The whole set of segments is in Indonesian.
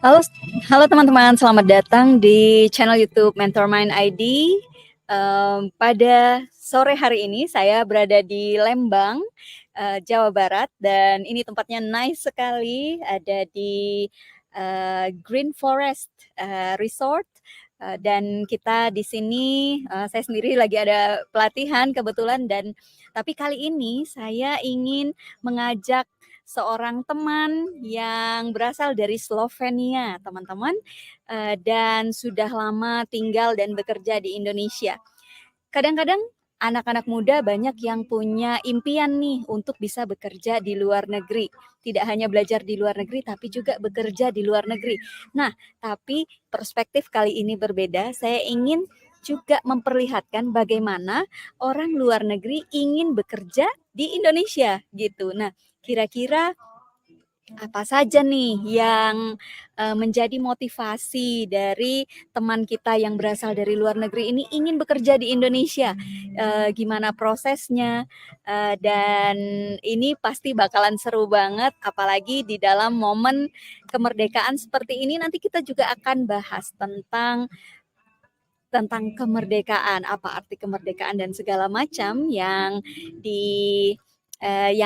Halo, halo teman-teman, selamat datang di channel YouTube Mentor Mind ID. Pada sore hari ini saya berada di Lembang, Jawa Barat, dan ini tempatnya nice sekali. Ada di Green Forest Resort, dan kita di sini saya sendiri lagi ada pelatihan kebetulan, dan tapi kali ini saya ingin mengajak seorang teman yang berasal dari Slovenia, teman-teman, dan sudah lama tinggal dan bekerja di Indonesia. Kadang-kadang anak-anak muda banyak yang punya impian nih untuk bisa bekerja di luar negeri. Tidak hanya belajar di luar negeri, tapi juga bekerja di luar negeri. Nah, tapi perspektif kali ini berbeda. Saya ingin juga memperlihatkan bagaimana orang luar negeri ingin bekerja di Indonesia gitu. Nah, kira-kira apa saja nih yang menjadi motivasi dari teman kita yang berasal dari luar negeri ini ingin bekerja di Indonesia? Gimana prosesnya? Dan ini pasti bakalan seru banget, apalagi di dalam momen kemerdekaan seperti ini. Nanti kita juga akan bahas tentang kemerdekaan, apa arti kemerdekaan dan segala macam yang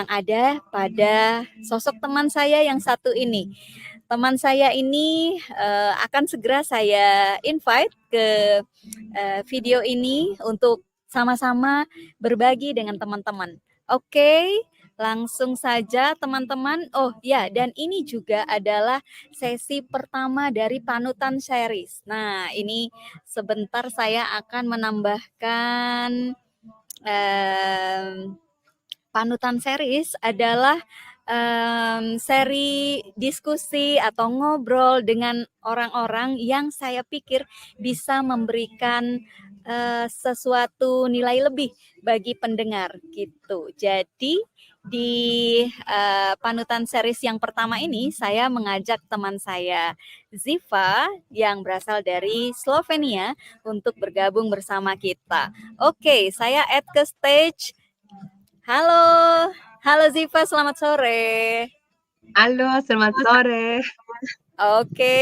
ada pada sosok teman saya yang satu ini. Teman saya ini akan segera saya invite ke video ini untuk sama-sama berbagi dengan teman-teman. Oke, langsung saja teman-teman. Oh ya, dan ini juga adalah sesi pertama dari Panutan Series. Nah, ini sebentar saya akan menambahkan Panutan Series adalah seri diskusi atau ngobrol dengan orang-orang yang saya pikir bisa memberikan sesuatu nilai lebih bagi pendengar gitu. Jadi di Panutan Series yang pertama ini saya mengajak teman saya Ziva yang berasal dari Slovenia untuk bergabung bersama kita. Oke, saya add ke stage. Halo, halo Ziva, selamat sore. Halo, selamat sore. Oke,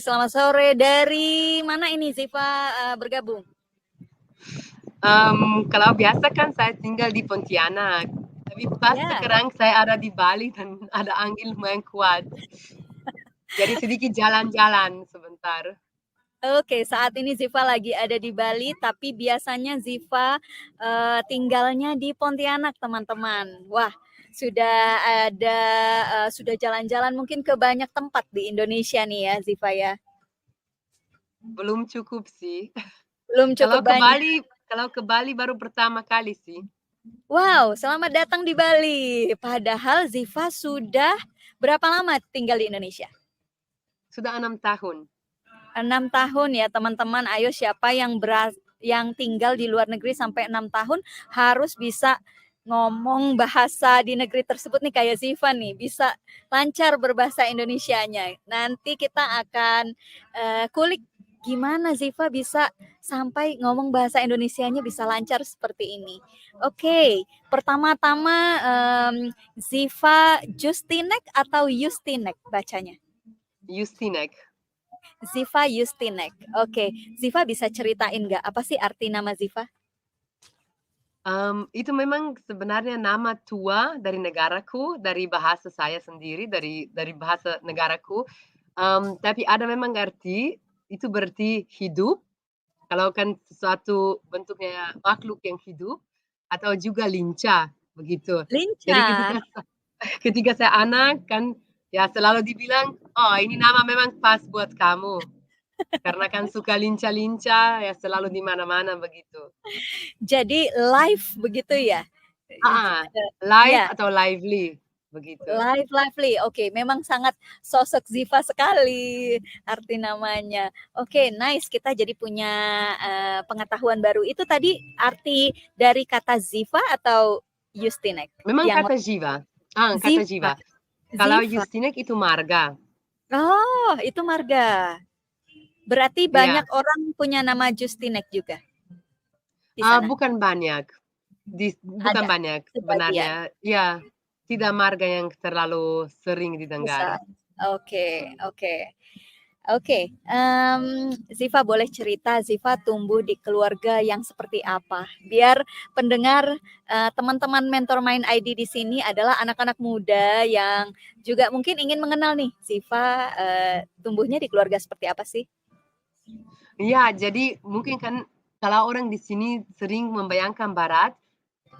selamat sore. Dari mana ini Ziva bergabung? Kalau biasa kan saya tinggal di Pontianak, tapi pas sekarang saya ada di Bali dan ada angin lumayan kuat. Jadi sedikit jalan-jalan sebentar. Oke, saat ini Ziva lagi ada di Bali, tapi biasanya Ziva tinggalnya di Pontianak, teman-teman. Wah, sudah jalan-jalan mungkin ke banyak tempat di Indonesia nih ya, Ziva ya. Belum cukup sih. Belum cukup banyak. Kalau ke Bali baru pertama kali sih. Wow, selamat datang di Bali. Padahal Ziva sudah berapa lama tinggal di Indonesia? Sudah 6 tahun. 6 tahun ya teman-teman. Ayo siapa yang tinggal di luar negeri sampai 6 tahun harus bisa ngomong bahasa di negeri tersebut nih kayak Ziva nih, bisa lancar berbahasa Indonesianya. Nanti kita akan kulik gimana Ziva bisa sampai ngomong bahasa Indonesianya bisa lancar seperti ini. Oke, pertama-tama Ziva Justinek atau Yustinek bacanya? Justinek. Ziva Yustinek. Oke, Ziva bisa ceritain nggak apa sih arti nama Ziva? Itu memang sebenarnya nama tua dari negaraku, dari bahasa saya sendiri, dari bahasa negaraku. Tapi ada memang arti, itu berarti hidup. Kalau kan sesuatu bentuknya makhluk yang hidup, atau juga lincah, begitu. Jadi Lincah. ketika saya anak kan ya selalu dibilang, oh ini nama memang pas buat kamu. Karena kan suka lincah-lincah, ya selalu di mana-mana begitu. Jadi live begitu ya? Live Ya, atau lively, begitu. lively. Oke, memang sangat sosok Ziva sekali arti namanya. Oke, nice. Kita jadi punya pengetahuan baru. Itu tadi arti dari kata Ziva atau Yustinek? Memang Yang kata jiwa. Kata Ziva. jiwa. Kalau Ziva. Justinek itu marga. Oh, itu marga. Berarti Iya. banyak orang punya nama Justinek juga di sana. Bukan banyak. Bukan Ada banyak sebagian sebenarnya. Ya, tidak marga yang terlalu sering didengar. besar. Oke, oke. Oke, Ziva boleh cerita Ziva tumbuh di keluarga yang seperti apa? Biar pendengar, teman-teman Mentor Mind ID di sini adalah anak-anak muda yang juga mungkin ingin mengenal nih, Ziva, tumbuhnya di keluarga seperti apa sih? Iya, jadi mungkin kan kalau orang di sini sering membayangkan barat,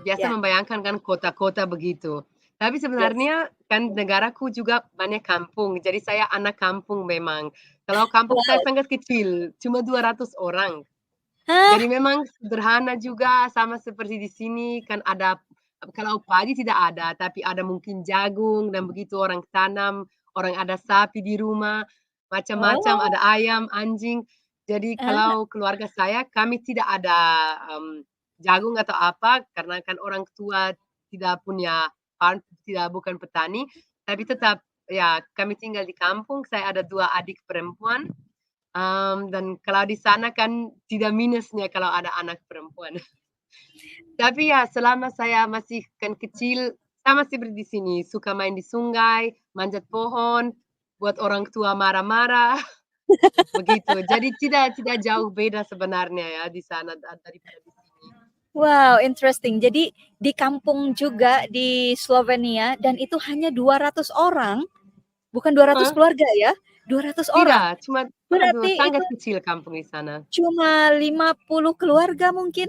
biasa Ya, membayangkan kan kota-kota begitu. Tapi yes. sebenarnya kan negaraku juga banyak kampung, jadi saya anak kampung memang. Kalau kampung saya Wow. sangat kecil, cuma 200 orang. Hah? Jadi memang sederhana juga sama seperti di sini kan ada kalau padi tidak ada, tapi ada mungkin jagung dan begitu orang tanam, orang ada sapi di rumah, macam-macam, Oh, ada ayam, anjing. Jadi ah, kalau keluarga saya kami tidak ada jagung atau apa karena kan orang tua tidak punya farm, tidak bukan petani, tapi tetap ya kami tinggal di kampung, saya ada 2 adik perempuan. Dan kalau di sana kan tidak minusnya kalau ada anak perempuan. Tapi ya selama saya masih kan kecil, sama seperti di sini, suka main di sungai, manjat pohon, buat orang tua marah-marah, begitu. Jadi tidak tidak jauh beda sebenarnya ya di sana daripada di sini. wow, interesting. Jadi di kampung juga di Slovenia dan itu hanya 200 orang, bukan 200 Heeh, keluarga ya, 200 orang. tidak, cuma aduh Berarti itu sangat kecil kampung di sana. cuma 50 keluarga mungkin?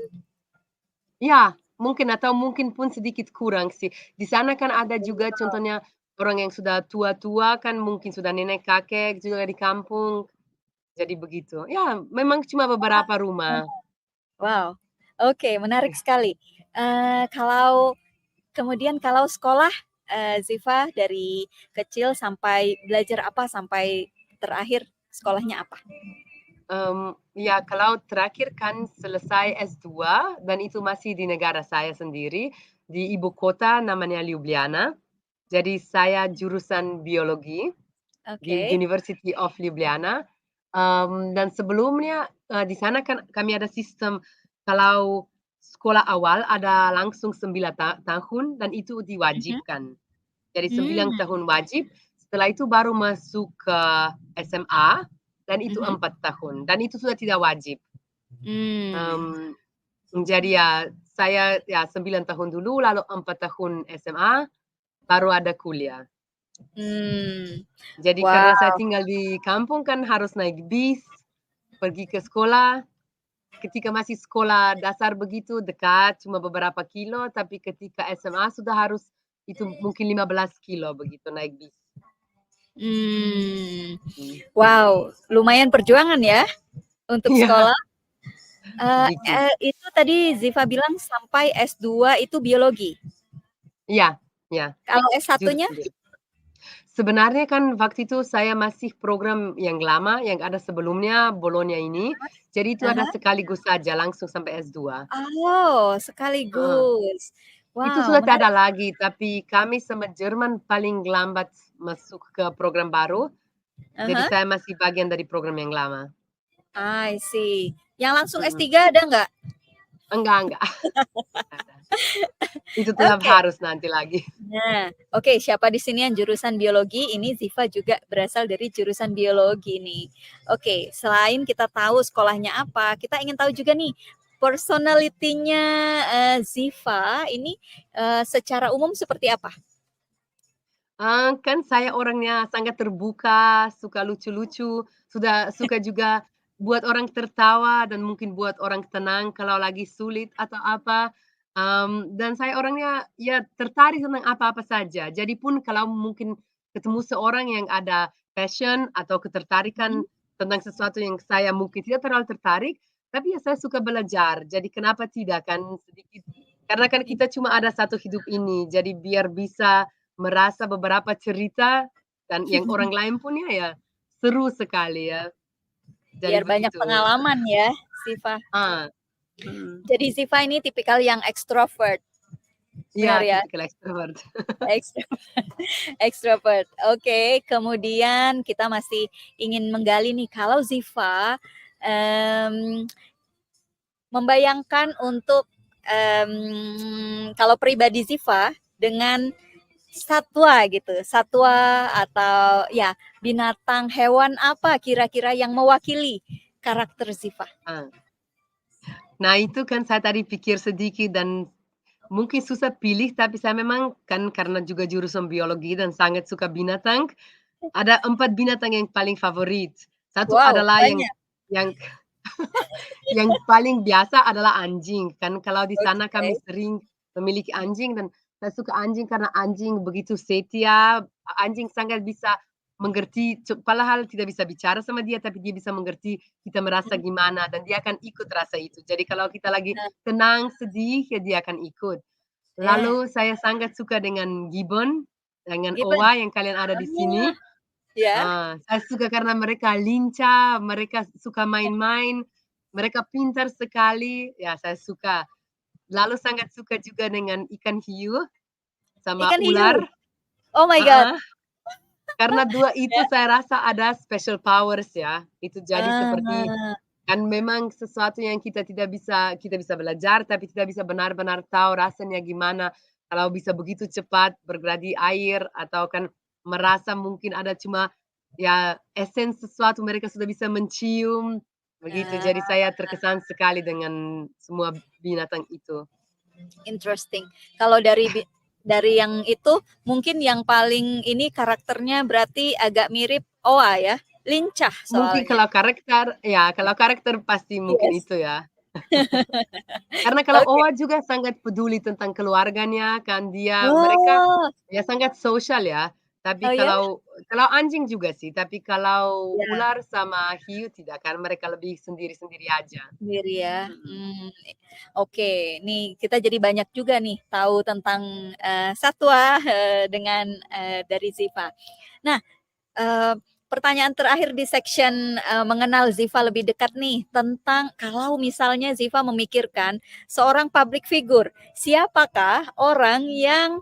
Ya, mungkin atau mungkin pun sedikit kurang sih. Di sana kan ada juga Wow. contohnya orang yang sudah tua-tua kan mungkin sudah nenek kakek juga di kampung, jadi begitu. Ya memang cuma beberapa rumah. Wow, oke, menarik sekali. Kalau kemudian kalau sekolah, Ziva dari kecil sampai belajar apa sampai terakhir sekolahnya apa? Ya kalau terakhir kan selesai S2 dan itu masih di negara saya sendiri, di ibu kota namanya Ljubljana. Jadi saya jurusan biologi di Oke. University of Ljubljana. Dan sebelumnya, di sana kan kami ada sistem kalau sekolah awal ada langsung 9 tahun dan itu Mhm. diwajibkan. Jadi 9 Mmm, tahun wajib, setelah itu baru masuk ke SMA dan itu mhm. 4 tahun dan itu sudah tidak wajib. Mmm, Mmm, jadi ya saya ya 9 tahun dulu lalu 4 tahun SMA, baru ada kuliah. mmm. Jadi karena saya Wow, tinggal di kampung kan harus naik bis, pergi ke sekolah. Ketika masih sekolah dasar begitu dekat, cuma beberapa kilo, tapi ketika SMA sudah harus itu mungkin 15 kilo begitu naik bis. mmm. Mhm. Wow, lumayan perjuangan ya untuk Iya, sekolah. sedikit. Itu tadi Ziva bilang sampai S2 itu biologi. Iya iya, Kalau S1-nya? jurusan dia. Sebenarnya kan waktu itu saya masih program yang lama, yang ada sebelumnya Bologna ini, jadi itu ada Ah sekaligus saja langsung sampai S2. Oh, Heeh. sekaligus. Itu Wow, sudah tidak menarik. ada lagi, tapi kami sama Jerman paling lambat masuk ke program baru, jadi Ah saya masih bagian dari program yang lama. I see. Yang langsung Mhm. S3 ada nggak? Enggak, ada. Itu tetap Oke. harus nanti lagi. Nah, oke, siapa di sini yang jurusan biologi? Ini Ziva juga berasal dari jurusan biologi nih. Oke, selain kita tahu sekolahnya apa, kita ingin tahu juga nih personalitinya Ziva ini secara umum seperti apa? Kan saya orangnya sangat terbuka, suka lucu-lucu, suka juga buat orang tertawa dan mungkin buat orang tenang kalau lagi sulit atau apa. Dan saya orangnya ya tertarik tentang apa-apa saja. Jadi pun kalau mungkin ketemu seorang yang ada passion atau Mhm. ketertarikan tentang sesuatu yang saya mungkin tidak terlalu tertarik, tapi ya saya suka belajar. Jadi kenapa tidak kan sedikit karena kan kita cuma ada satu hidup ini, jadi biar bisa merasa beberapa cerita dan yang orang lain punya ya seru sekali ya. Jadi Biar banyak begitu. pengalaman ya, Ziva. Ah, mhm. Jadi Ziva ini tipikal yang ekstrovert, Iya, benar ya? tipikal extrovert. Ekstro Ekstrovert. Oke, kemudian kita masih ingin menggali nih, kalau Ziva, mmm, membayangkan untuk, kalau pribadi Ziva dengan satwa gitu, satwa atau ya binatang, hewan apa kira-kira yang mewakili karakter Ziva? Ah. Nah, itu kan saya tadi pikir sedikit dan mungkin susah pilih, tapi saya memang kan karena juga jurusan biologi dan sangat suka binatang, ada 4 binatang yang paling favorit. Satu Wow, adalah banyak. yang yang paling biasa adalah anjing, kan kalau di sana kami Oke. sering memiliki anjing dan saya suka anjing karena anjing begitu setia, anjing sangat bisa mengerti padahal tidak bisa bicara sama dia, tapi dia bisa mengerti kita merasa Mhm. gimana dan dia akan ikut rasa itu. Jadi kalau kita lagi Nah, tenang, sedih, ya dia akan ikut. eh, Lalu saya sangat suka dengan gibbon, dengan gibbon. owa yang kalian ada di sini. Ah, ya, Saya suka karena mereka lincah, mereka suka main-main, mereka pintar sekali, ya saya suka. Lalu sangat suka juga dengan ikan hiu sama ikan hiu. ular, Oh my God. heeh, karena 2 itu Ya. saya rasa ada special powers ya. Itu jadi seperti Ah, kan memang sesuatu yang kita bisa belajar, tapi tidak bisa benar-benar tahu rasanya gimana kalau bisa begitu cepat bergerak di air atau kan merasa mungkin ada cuma ya essence sesuatu mereka sudah bisa mencium, begitu. Jadi ah, saya terkesan sekali dengan semua binatang itu. interesting. Kalau dari yang itu mungkin yang paling ini karakternya berarti agak mirip Oa ya, lincah Mungkin soalnya. kalau karakter pasti mungkin Yes. itu ya. Karena kalau Oke. Owa juga sangat peduli tentang keluarganya kan mereka Oh, ya sangat sosial ya. Tapi oh ya? kalau anjing juga sih, tapi kalau Ya, ular sama hiu tidak kan mereka lebih sendiri-sendiri aja. sendiri ya. Mhm. Oke, nih kita jadi banyak juga nih tahu tentang satwa dengan dari Ziva. Nah, Eee, pertanyaan terakhir di section, mengenal Ziva lebih dekat nih, tentang kalau misalnya Ziva memikirkan seorang public figure, siapakah orang yang,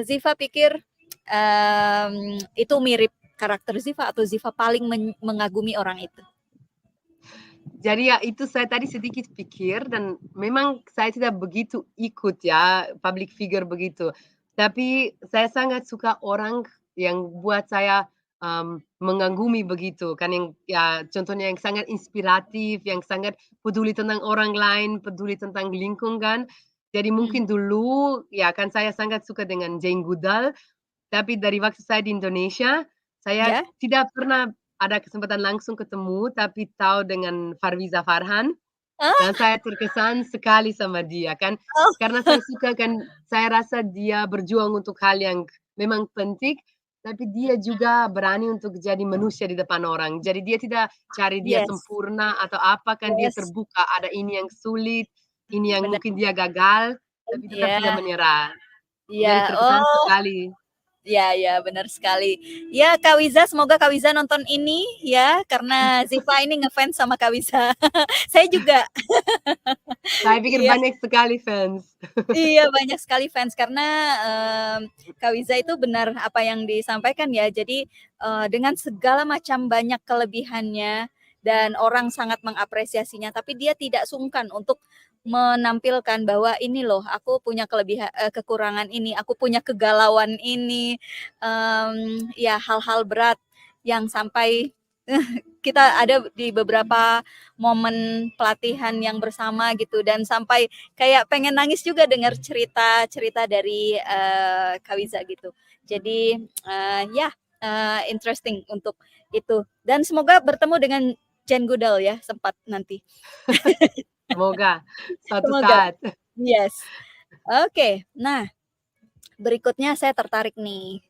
Ziva pikir, itu mirip karakter Ziva atau Ziva paling mengagumi orang itu? Jadi ya itu saya tadi sedikit pikir dan memang saya tidak begitu ikut ya public figure begitu. Tapi saya sangat suka orang yang buat saya, mengagumi begitu kan yang ya contohnya yang sangat inspiratif, yang sangat peduli tentang orang lain, peduli tentang lingkungan. Jadi Mhm, mungkin dulu ya kan saya sangat suka dengan Jane Goodall, tapi dari waktu saya di Indonesia, saya ya? tidak pernah ada kesempatan langsung ketemu, tapi tahu dengan Farwiza Farhan dan Ah, saya terkesan sekali sama dia kan, oh, karena saya suka kan, saya rasa dia berjuang untuk hal yang memang penting, tapi dia juga berani untuk jadi manusia di depan orang. Jadi dia tidak cari dia yes, sempurna atau apa, kan dia yes, terbuka, ada ini yang sulit, ini yang benar, mungkin dia gagal, tapi tetap iya, tidak menyerah. iya, Jadi terkesan oh. sekali. Ya, ya, benar sekali. Ya, Kak Wiza, semoga Kak Wiza nonton ini ya, karena Ziva ini ngefans sama Kak Wiza. Saya juga. Saya pikir Iya, banyak sekali fans. iya banyak sekali fans karena Kak Wiza itu benar apa yang disampaikan ya. Jadi dengan segala macam banyak kelebihannya dan orang sangat mengapresiasinya, tapi dia tidak sungkan untuk menampilkan bahwa ini loh, aku punya kekurangan ini, aku punya kegalauan ini, ya hal-hal berat yang sampai kita ada di beberapa momen pelatihan yang bersama gitu dan sampai kayak pengen nangis juga dengar cerita-cerita dari Kak Wiza gitu. Jadi ya interesting untuk itu dan semoga bertemu dengan Jane Goodall ya sempat nanti. Semoga suatu Semoga. saat. Yes. Oke. Nah, berikutnya saya tertarik nih.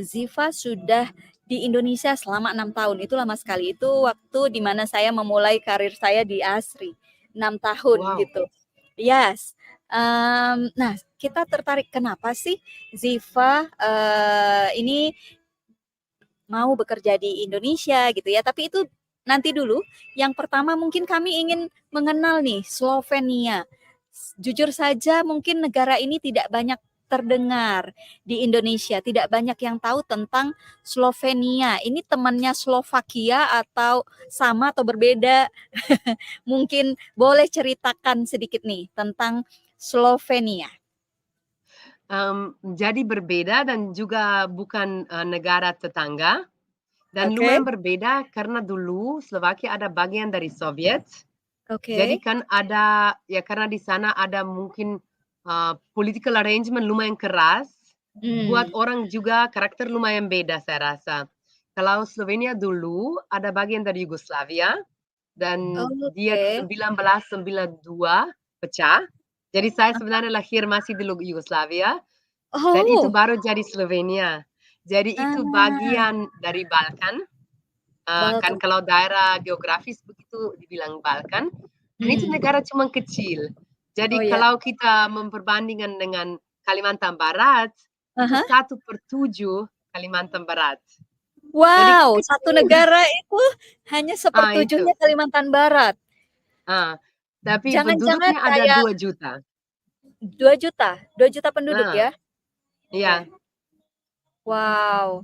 Ziva sudah di Indonesia selama 6 tahun. Itu lama sekali. Itu waktu di mana saya memulai karir saya di ASRI. 6 tahun Wow, gitu. Yes. Nah, kita tertarik kenapa sih Ziva ini mau bekerja di Indonesia gitu ya. Tapi itu nanti dulu. Yang pertama mungkin kami ingin mengenal nih Slovenia. Jujur saja mungkin negara ini tidak banyak terdengar di Indonesia, tidak banyak yang tahu tentang Slovenia. Ini temannya Slovakia atau sama atau berbeda? Mungkin boleh ceritakan sedikit nih tentang Slovenia. jadi berbeda dan juga bukan, negara tetangga. Dan Oke, lumayan berbeda karena dulu Slovakia ada bagian dari Soviet, jadi oke. kan ada ya karena di sana ada mungkin, political arrangement lumayan keras, buat Hmm. orang juga karakter lumayan beda saya rasa. Kalau Slovenia dulu ada bagian dari Yugoslavia dan dia Oke. 1992 pecah, jadi saya sebenarnya lahir masih di Yugoslavia dan itu Oh, baru jadi Slovenia. Jadi itu ah, bagian dari Balkan. Kan Balkan. kalau daerah geografis begitu dibilang Balkan, dan itu Hmm. negara cuma kecil. Oh Jadi ya. kalau kita memperbandingkan dengan Kalimantan Barat, itu Aha. 1/7 Kalimantan Barat. Jadi Wow, satu kecil. negara itu hanya Itu. sepertujuhnya Kalimantan Barat. Ah, tapi Jangan-jangan penduduknya ada kayak 2 juta. 2 juta, 2 juta penduduk Nah, ya? Oke. iya. Wow.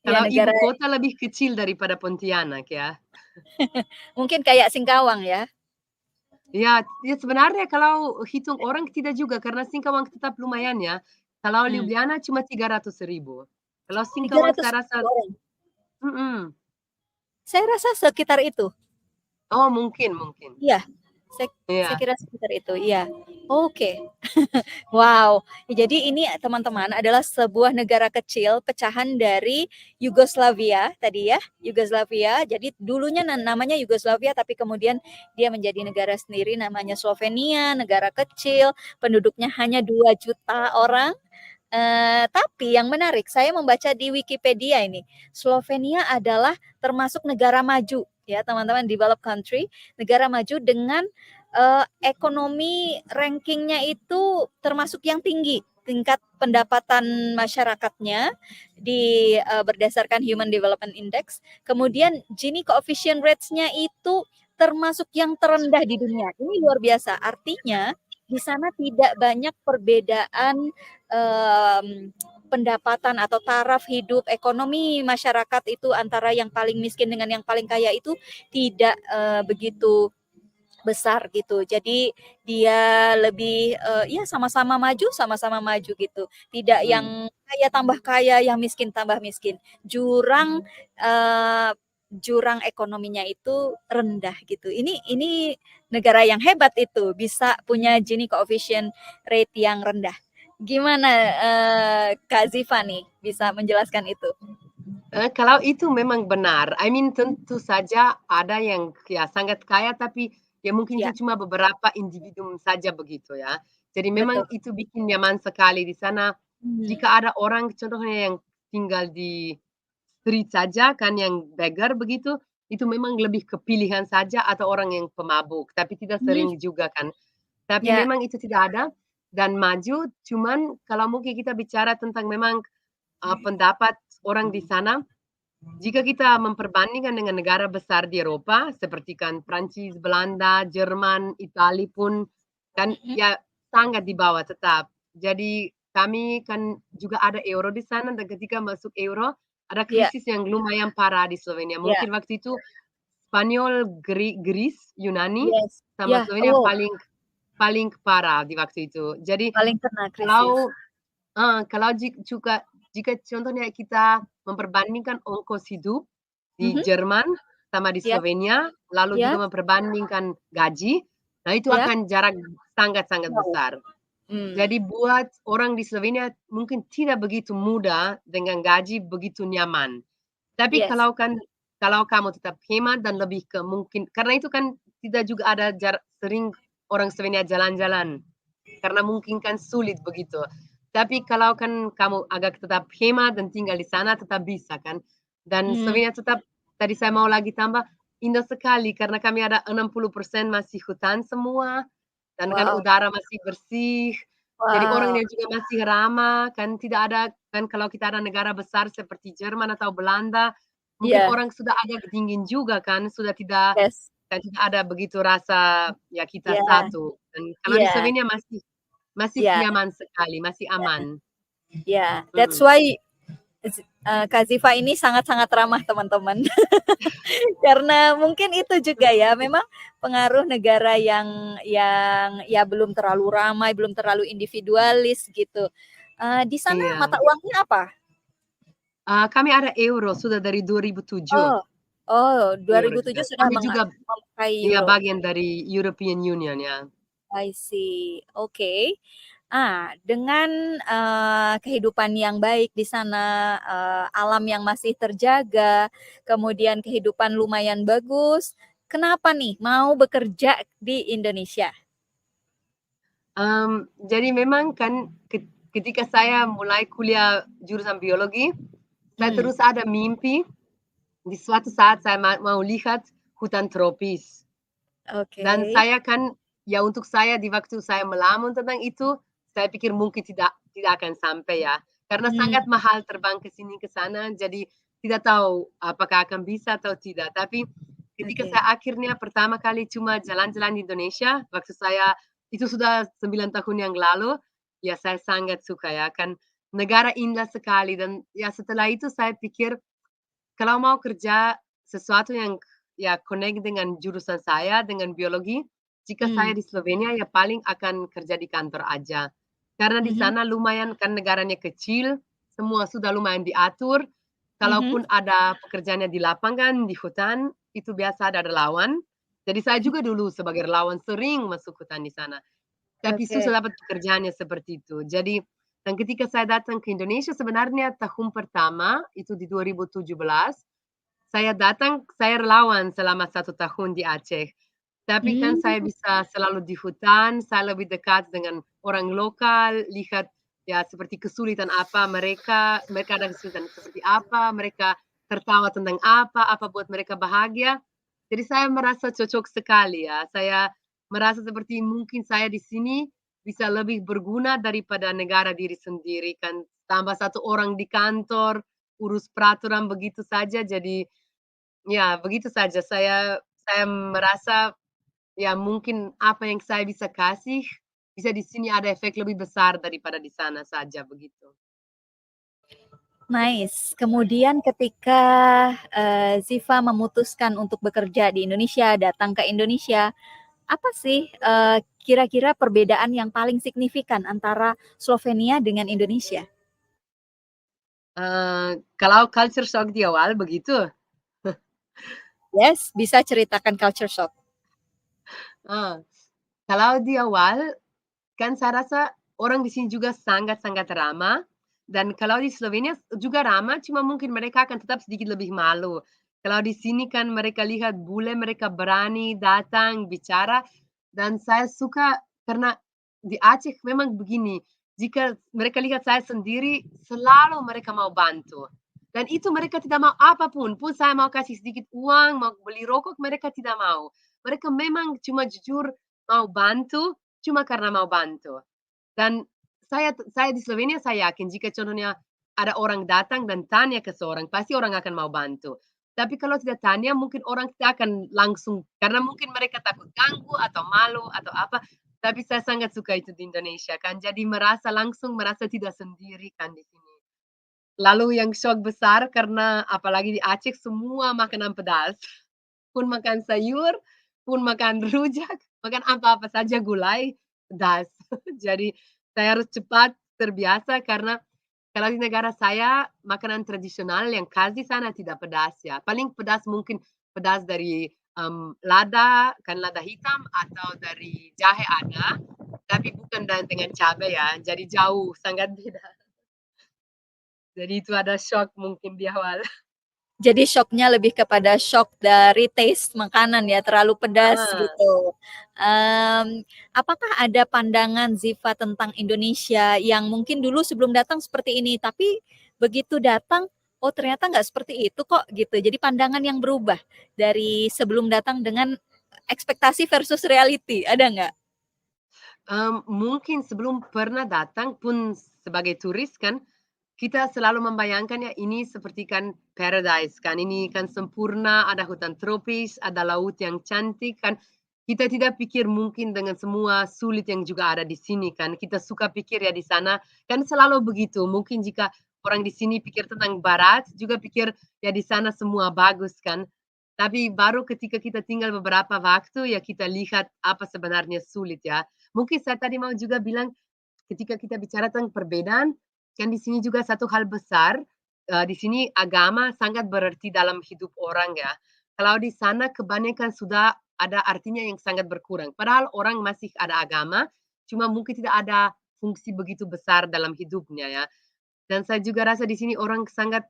Ya Kalau ibu negara kota lebih kecil daripada Pontianak ya. mungkin kayak Singkawang ya? Ya, ya sebenarnya kalau hitung orang tidak juga, karena Singkawang tetap lumayan ya. Kalau Hmm. Ljubljana cuma 300.000. Kalau tiga Singkawang ratus saya rasa ribu orang. mhm. Saya rasa sekitar itu. Oh mungkin. Iya, saya saya Iya, kira sekitar itu, iya. Oke. Wow. Ya, jadi ini teman-teman adalah sebuah negara kecil pecahan dari Yugoslavia tadi ya, Yugoslavia. Jadi dulunya namanya Yugoslavia tapi kemudian dia menjadi negara sendiri namanya Slovenia, negara kecil, penduduknya hanya 2 juta orang. Tapi yang menarik, saya membaca di Wikipedia ini, Slovenia adalah termasuk negara maju ya teman-teman, developed country, negara maju dengan ekonomi rankingnya itu termasuk yang tinggi tingkat pendapatan masyarakatnya berdasarkan Human Development Index. Kemudian Gini coefficient rates-nya itu termasuk yang terendah di dunia. Ini luar biasa. Artinya di sana tidak banyak perbedaan um, pendapatan atau taraf hidup ekonomi masyarakat itu antara yang paling miskin dengan yang paling kaya itu tidak begitu besar gitu. Jadi dia lebih ya sama-sama maju gitu. Tidak mhm. yang kaya tambah kaya, yang miskin tambah miskin. Uh, jurang ekonominya itu rendah gitu. Ini negara yang hebat itu bisa punya Gini coefficient rate yang rendah. Gimana Kak Ziva nih bisa menjelaskan itu? Kalau itu memang benar, I mean tentu saja ada yang ya sangat kaya, tapi ya mungkin Ya, itu cuma beberapa individu saja begitu ya. Jadi memang betul. itu bikin nyaman sekali di sana. Hmm. Jika ada orang contohnya yang tinggal di street saja kan yang beggar begitu, itu memang lebih kepilihan saja atau orang yang pemabuk, tapi tidak Hmm. sering juga kan. Tapi Ya, memang itu tidak ada dan maju, cuman kalau mungkin kita bicara tentang memang, pendapat orang di sana, jika kita memperbandingkan dengan negara besar di Eropa, seperti kan Prancis, Belanda, Jerman, Itali pun, kan ya sangat di bawah tetap. Jadi kami kan juga ada euro di sana dan ketika masuk euro, ada ya, krisis yang lumayan parah di Slovenia. ya. Mungkin waktu itu Spanyol, Greece, Yunani, Yes. sama Ya, Slovenia oh, paling paling parah di waktu itu. Jadi paling kena krisis. kalau kalau jika contohnya kita memperbandingkan ongkos hidup di Mhm, Jerman sama di ya, Slovenia, lalu ya, juga memperbandingkan gaji, nah itu ya. akan jarak sangat-sangat Wow. besar. Hmm. Jadi buat orang di Slovenia mungkin tidak begitu mudah dengan gaji begitu nyaman. Tapi Yes. kalau kamu tetap hemat dan lebih ke mungkin karena itu kan tidak juga ada sering orang Slovenia jalan-jalan, karena mungkin kan sulit begitu. Tapi kalau kan kamu agak tetap hemat dan tinggal di sana tetap bisa kan. Dan Hmm. Slovenia tetap, tadi saya mau lagi tambah, indah sekali karena kami ada 60% masih hutan semua, dan kan Wow. udara masih bersih, jadi Wow. orangnya juga masih ramah, kan tidak ada kan kalau kita ada negara besar seperti Jerman atau Belanda, mungkin Iya. orang sudah agak dingin juga kan, sudah tidak Yes. kan tidak ada begitu rasa ya kita Iya. satu. Dan kalau di Iya. Slovenia masih masih Iya. nyaman sekali, masih aman. Iya. That's Mhm. why Kak Ziva ini sangat-sangat ramah teman-teman. Karena mungkin itu juga ya, memang pengaruh negara yang ya belum terlalu ramai, belum terlalu individualis gitu. Di sana Iya. mata uangnya apa? Kami ada euro sudah dari 2007. Oh, oh, Euro 2007 juga. sudah Kami juga memakai ya euro. bagian dari European Union ya. I see, oke. Dengan, kehidupan yang baik di sana, alam yang masih terjaga, kemudian kehidupan lumayan bagus, kenapa nih mau bekerja di Indonesia? Jadi memang kan ketika saya mulai kuliah jurusan biologi, saya Mmm, terus ada mimpi di suatu saat saya mau lihat hutan tropis. oke. Dan saya kan, ya untuk saya di waktu saya melamun tentang itu, saya pikir mungkin tidak akan sampai ya. Karena Mmm, sangat mahal terbang ke sini ke sana, jadi tidak tahu apakah akan bisa atau tidak. Tapi ketika oke. saya akhirnya pertama kali cuma jalan-jalan di Indonesia, waktu saya itu sudah 9 tahun yang lalu, ya saya sangat suka ya kan negara indah sekali dan ya setelah itu saya pikir kalau mau kerja sesuatu yang ya connect dengan jurusan saya, dengan biologi, jika saya Mmm, di Slovenia ya paling akan kerja di kantor aja. Karena di mhm, sana lumayan kan negaranya kecil, semua sudah lumayan diatur. mhm, Kalaupun ada pekerjaannya di lapangan, di hutan, itu biasa ada relawan. Jadi saya juga dulu sebagai relawan sering masuk hutan di sana. Tapi oke. susah dapat pekerjaannya seperti itu. Jadi dan ketika saya datang ke Indonesia sebenarnya tahun pertama itu di 2017, saya datang, saya relawan selama 1 tahun di Aceh. Tapi kan Mmm, saya bisa selalu di hutan, saya lebih dekat dengan orang lokal, lihat ya seperti kesulitan apa mereka, mereka ada kesulitan seperti apa, mereka tertawa tentang apa, apa buat mereka bahagia. Jadi saya merasa cocok sekali ya. Saya merasa seperti mungkin saya di sini bisa lebih berguna daripada negara diri sendiri kan tambah satu orang di kantor, urus peraturan begitu saja jadi ya begitu saja saya merasa ya mungkin apa yang saya bisa kasih, bisa di sini ada efek lebih besar daripada di sana saja begitu. nice. Kemudian ketika, Ziva memutuskan untuk bekerja di Indonesia, datang ke Indonesia, apa sih, kira-kira perbedaan yang paling signifikan antara Slovenia dengan Indonesia? Kalau culture shock di awal begitu? Yes, bisa ceritakan culture shock. Heeh. Kalau di awal, kan saya rasa orang di sini juga sangat-sangat ramah, dan kalau di Slovenia juga ramah, cuma mungkin mereka akan tetap sedikit lebih malu. Kalau di sini kan mereka lihat bule, mereka berani datang bicara, dan saya suka karena di Aceh memang begini, jika mereka lihat saya sendiri, selalu mereka mau bantu. Dan itu mereka tidak mau apapun, pun saya mau kasih sedikit uang, mau beli rokok, mereka tidak mau. Mereka memang cuma jujur mau bantu, cuma karena mau bantu. Dan saya di Slovenia saya yakin jika contohnya ada orang datang dan tanya ke seorang, pasti orang akan mau bantu. Tapi kalau tidak tanya, mungkin orang tidak akan langsung karena mungkin mereka takut ganggu atau malu atau apa. Tapi saya sangat suka itu di Indonesia kan, jadi langsung merasa tidak sendiri kan di sini. Lalu yang syok besar karena apalagi di Aceh semua makanan pedas, pun makan sayur, pun makan rujak, makan apa-apa saja gulai, pedas. Jadi saya harus cepat terbiasa karena kalau di negara saya makanan tradisional yang khas di sana tidak pedas ya, paling pedas mungkin pedas dari, lada, kan lada hitam atau dari jahe ada, tapi bukan dengan cabai ya, jadi jauh, sangat beda. Jadi itu ada syok mungkin di awal. Jadi shock-nya lebih kepada shock dari taste makanan ya, terlalu pedas Heeh. gitu. Apakah ada pandangan Ziva tentang Indonesia yang mungkin dulu sebelum datang seperti ini, tapi begitu datang, oh ternyata nggak seperti itu kok gitu. Jadi pandangan yang berubah dari sebelum datang dengan ekspektasi versus reality, ada nggak? Mungkin sebelum pernah datang pun sebagai turis kan, kita selalu membayangkan ya ini seperti kan paradise kan, ini kan sempurna, ada hutan tropis, ada laut yang cantik kan. Kita tidak pikir mungkin dengan semua sulit yang juga ada di sini kan. Kita suka pikir ya di sana kan selalu begitu. Mungkin jika orang di sini pikir tentang barat, juga pikir ya di sana semua bagus kan. Tapi baru ketika kita tinggal beberapa waktu, ya kita lihat apa sebenarnya sulit ya. Mungkin saya tadi mau juga bilang, ketika kita bicara tentang perbedaan, kan di sini juga satu hal besar, di sini agama sangat berarti dalam hidup orang ya. Kalau di sana kebanyakan sudah ada artinya yang sangat berkurang. Padahal orang masih ada agama, cuma mungkin tidak ada fungsi begitu besar dalam hidupnya ya. Dan saya juga rasa di sini orang sangat,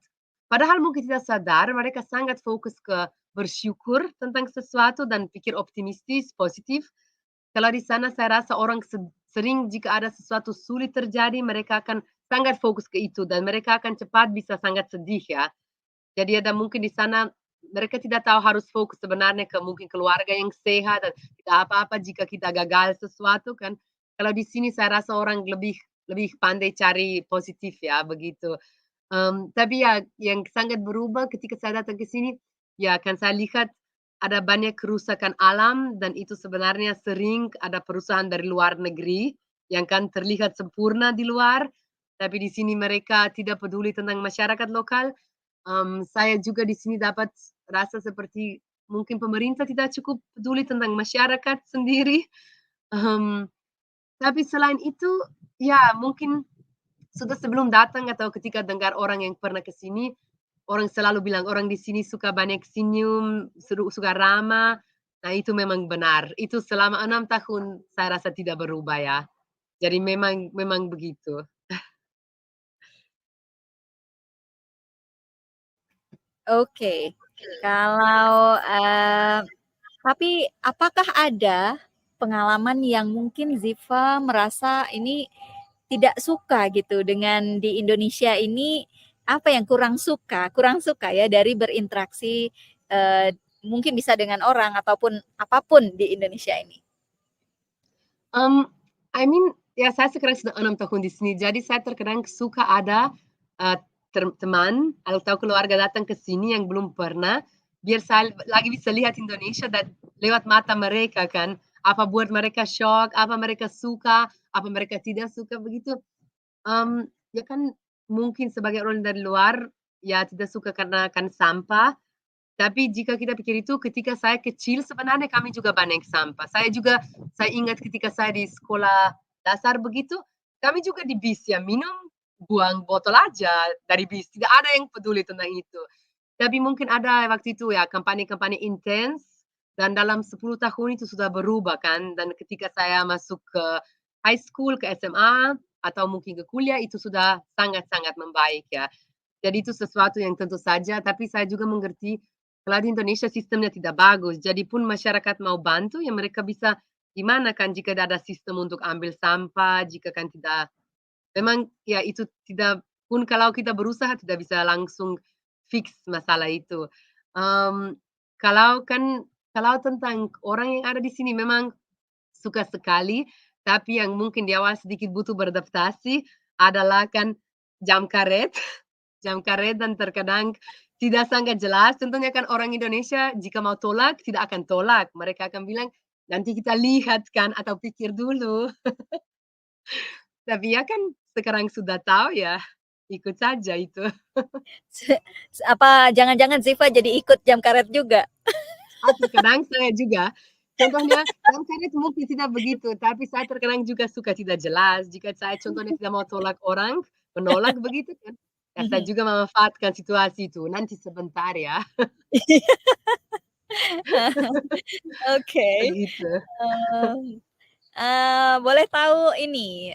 padahal mungkin tidak sadar, mereka sangat fokus ke bersyukur tentang sesuatu dan pikir optimistis, positif. Kalau di sana saya rasa orang sering jika ada sesuatu sulit terjadi, mereka akan sangat fokus ke itu dan mereka akan cepat bisa sangat sedih ya. Jadi ada mungkin di sana mereka tidak tahu harus fokus sebenarnya ke mungkin keluarga yang sehat dan tidak apa-apa jika kita gagal sesuatu kan. Kalau di sini saya rasa orang lebih lebih pandai cari positif ya begitu. Tapi ya yang sangat berubah ketika saya datang ke sini, ya kan saya lihat ada banyak kerusakan alam dan itu sebenarnya sering ada perusahaan dari luar negeri yang kan terlihat sempurna di luar, tapi di sini mereka tidak peduli tentang masyarakat lokal. Saya juga di sini dapat rasa seperti mungkin pemerintah tidak cukup peduli tentang masyarakat sendiri. Mmm, tapi selain itu, ya mungkin sudah sebelum datang atau ketika dengar orang yang pernah ke sini, orang selalu bilang, "Orang di sini suka banyak senyum, suka ramah." Nah, itu memang benar. Itu selama 6 tahun saya rasa tidak berubah ya. Jadi memang memang begitu. Oke. Kalau, tapi apakah ada pengalaman yang mungkin Ziva merasa ini tidak suka gitu dengan di Indonesia ini, apa yang kurang suka ya dari berinteraksi, mungkin bisa dengan orang ataupun apapun di Indonesia ini? Um, I mean, ya saya sekarang sudah 6 tahun di sini, jadi saya terkadang suka ada, eee, teman atau keluarga datang ke sini yang belum pernah, biar saya lagi bisa lihat Indonesia dan lewat mata mereka kan, apa buat mereka syok, apa mereka suka, apa mereka tidak suka, begitu. Ya kan mungkin sebagai orang dari luar, ya tidak suka karena kan sampah, tapi jika kita pikir itu ketika saya kecil sebenarnya kami juga banyak sampah. Saya ingat ketika saya di sekolah dasar begitu, kami juga di bis ya minum, buang botol aja dari bis, tidak ada yang peduli tentang itu. Tapi mungkin ada waktu itu ya kampanye-kampanye intens dan dalam 10 tahun itu sudah berubah kan dan ketika saya masuk ke high school, ke SMA, atau mungkin ke kuliah itu sudah sangat-sangat membaik ya. Jadi itu sesuatu yang tentu saja, tapi saya juga mengerti kalau di Indonesia sistemnya tidak bagus, jadi pun masyarakat mau bantu, ya mereka bisa gimana kan jika ada sistem untuk ambil sampah, jika kan tidak memang ya itu tidak pun kalau kita berusaha tidak bisa langsung fix masalah itu. Mmm, kalau kan kalau tentang orang yang ada di sini memang suka sekali, tapi yang mungkin di awal sedikit butuh beradaptasi adalah kan jam karet. Jam karet dan terkadang tidak sangat jelas. Tentunya kan orang Indonesia jika mau tolak, tidak akan tolak. Mereka akan bilang, "Nanti kita lihat kan atau pikir dulu." Tapi ya kan sekarang sudah tahu ya, ikut saja itu. Se apa jangan-jangan Ziva jadi ikut jam karet juga? Terkadang saya juga, contohnya jam karet mungkin tidak begitu, tapi saya terkadang juga suka tidak jelas. Jika saya contohnya tidak mau tolak orang, menolak begitu kan, ya saya Mhm. juga memanfaatkan situasi itu, "Nanti sebentar ya." Oke, Begitu. mmm, boleh tahu ini,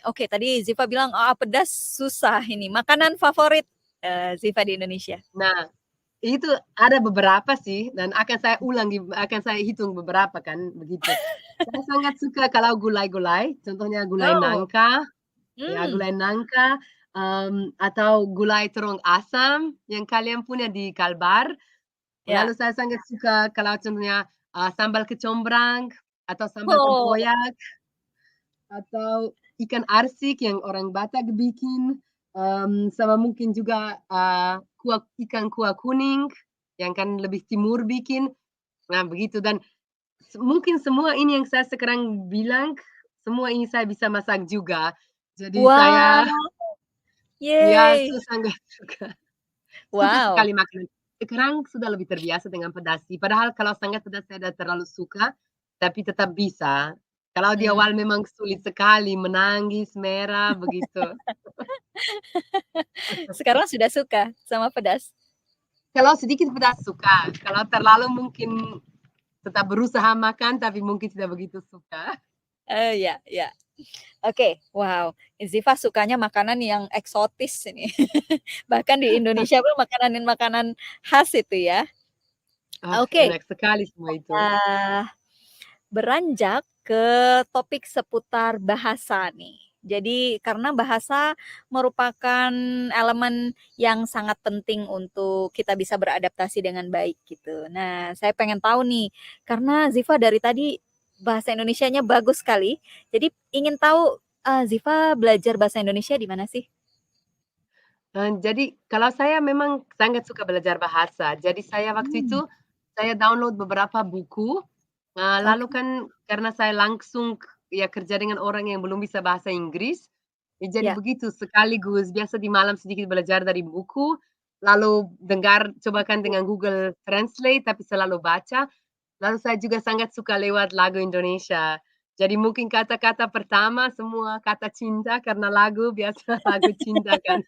oke tadi Ziva bilang, "Oh, pedas susah ini." Makanan favorit, Ziva di Indonesia? Nah, itu ada beberapa sih dan akan saya hitung beberapa kan, begitu. Saya sangat suka kalau gulai-gulai, contohnya gulai Oh, nangka, ya mmm, gulai nangka, atau gulai terong asam yang kalian punya di Kalbar. ya. Lalu saya sangat suka kalau contohnya, sambal kecombrang atau sambal Oh, tempoyak. Atau ikan arsik yang orang Batak bikin, sama mungkin juga, ikan kuah kuning yang kan lebih timur bikin. Nah begitu dan mungkin semua ini yang saya sekarang bilang, semua ini saya bisa masak juga. Jadi saya wah, Ya, Yeay. sangat suka. Suka Wow. sekali makanan. Sekarang sudah lebih terbiasa dengan pedas sih, padahal kalau sangat pedas saya tidak terlalu suka, tapi tetap bisa. Kalau di Mmm, awal memang sulit sekali, menangis, merah, begitu. sekarang sudah suka sama pedas? Kalau sedikit pedas suka, kalau terlalu mungkin tetap berusaha makan, tapi mungkin tidak begitu suka. Ya ya. Oke, wow, Ziva sukanya makanan yang eksotis ini. Bahkan di Indonesia pun makanan-makanan khas itu ya. Ah, Oke, enak sekali semua itu. eee, beranjak ke topik seputar bahasa nih. Jadi karena bahasa merupakan elemen yang sangat penting untuk kita bisa beradaptasi dengan baik gitu. Nah, saya pengen tahu nih, karena Ziva dari tadi bahasa Indonesianya bagus sekali, jadi ingin tahu, Ziva belajar bahasa Indonesia di mana sih? Jadi kalau saya memang sangat suka belajar bahasa. Jadi saya waktu Mmm, itu, saya download beberapa buku, lalu oke, kan karena saya langsung ya kerja dengan orang yang belum bisa bahasa Inggris, ya jadi ya. begitu sekaligus biasa di malam sedikit belajar dari buku, lalu dengar cobakan dengan Google Translate tapi selalu baca, lalu saya juga sangat suka lewat lagu Indonesia. Jadi mungkin kata-kata pertama semua kata cinta karena lagu biasa lagu cinta kan.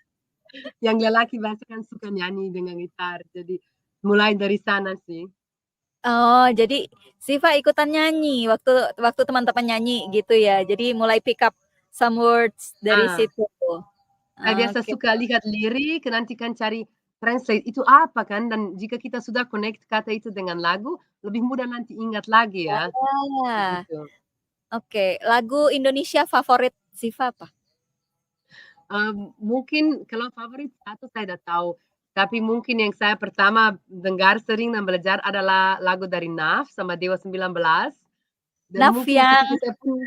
Yang lelaki biasa kan suka nyanyi dengan gitar, jadi mulai dari sana sih. Oh, jadi Ziva ikutan nyanyi waktu waktu teman-teman nyanyi gitu ya? Jadi mulai pick up some words dari Ah, situ? saya biasa Oke. suka lihat lirik, nanti kan cari translate itu apa kan, dan jika kita sudah connect kata itu dengan lagu, lebih mudah nanti ingat lagi ya, Wah, begitu. oke. Lagu Indonesia favorit Ziva apa? Mungkin kalau favorit satu saya tidak tahu, tapi mungkin yang saya pertama dengar sering dan belajar adalah lagu dari NAF sama Dewa 19, dan Naf mungkin yang ketika saya pun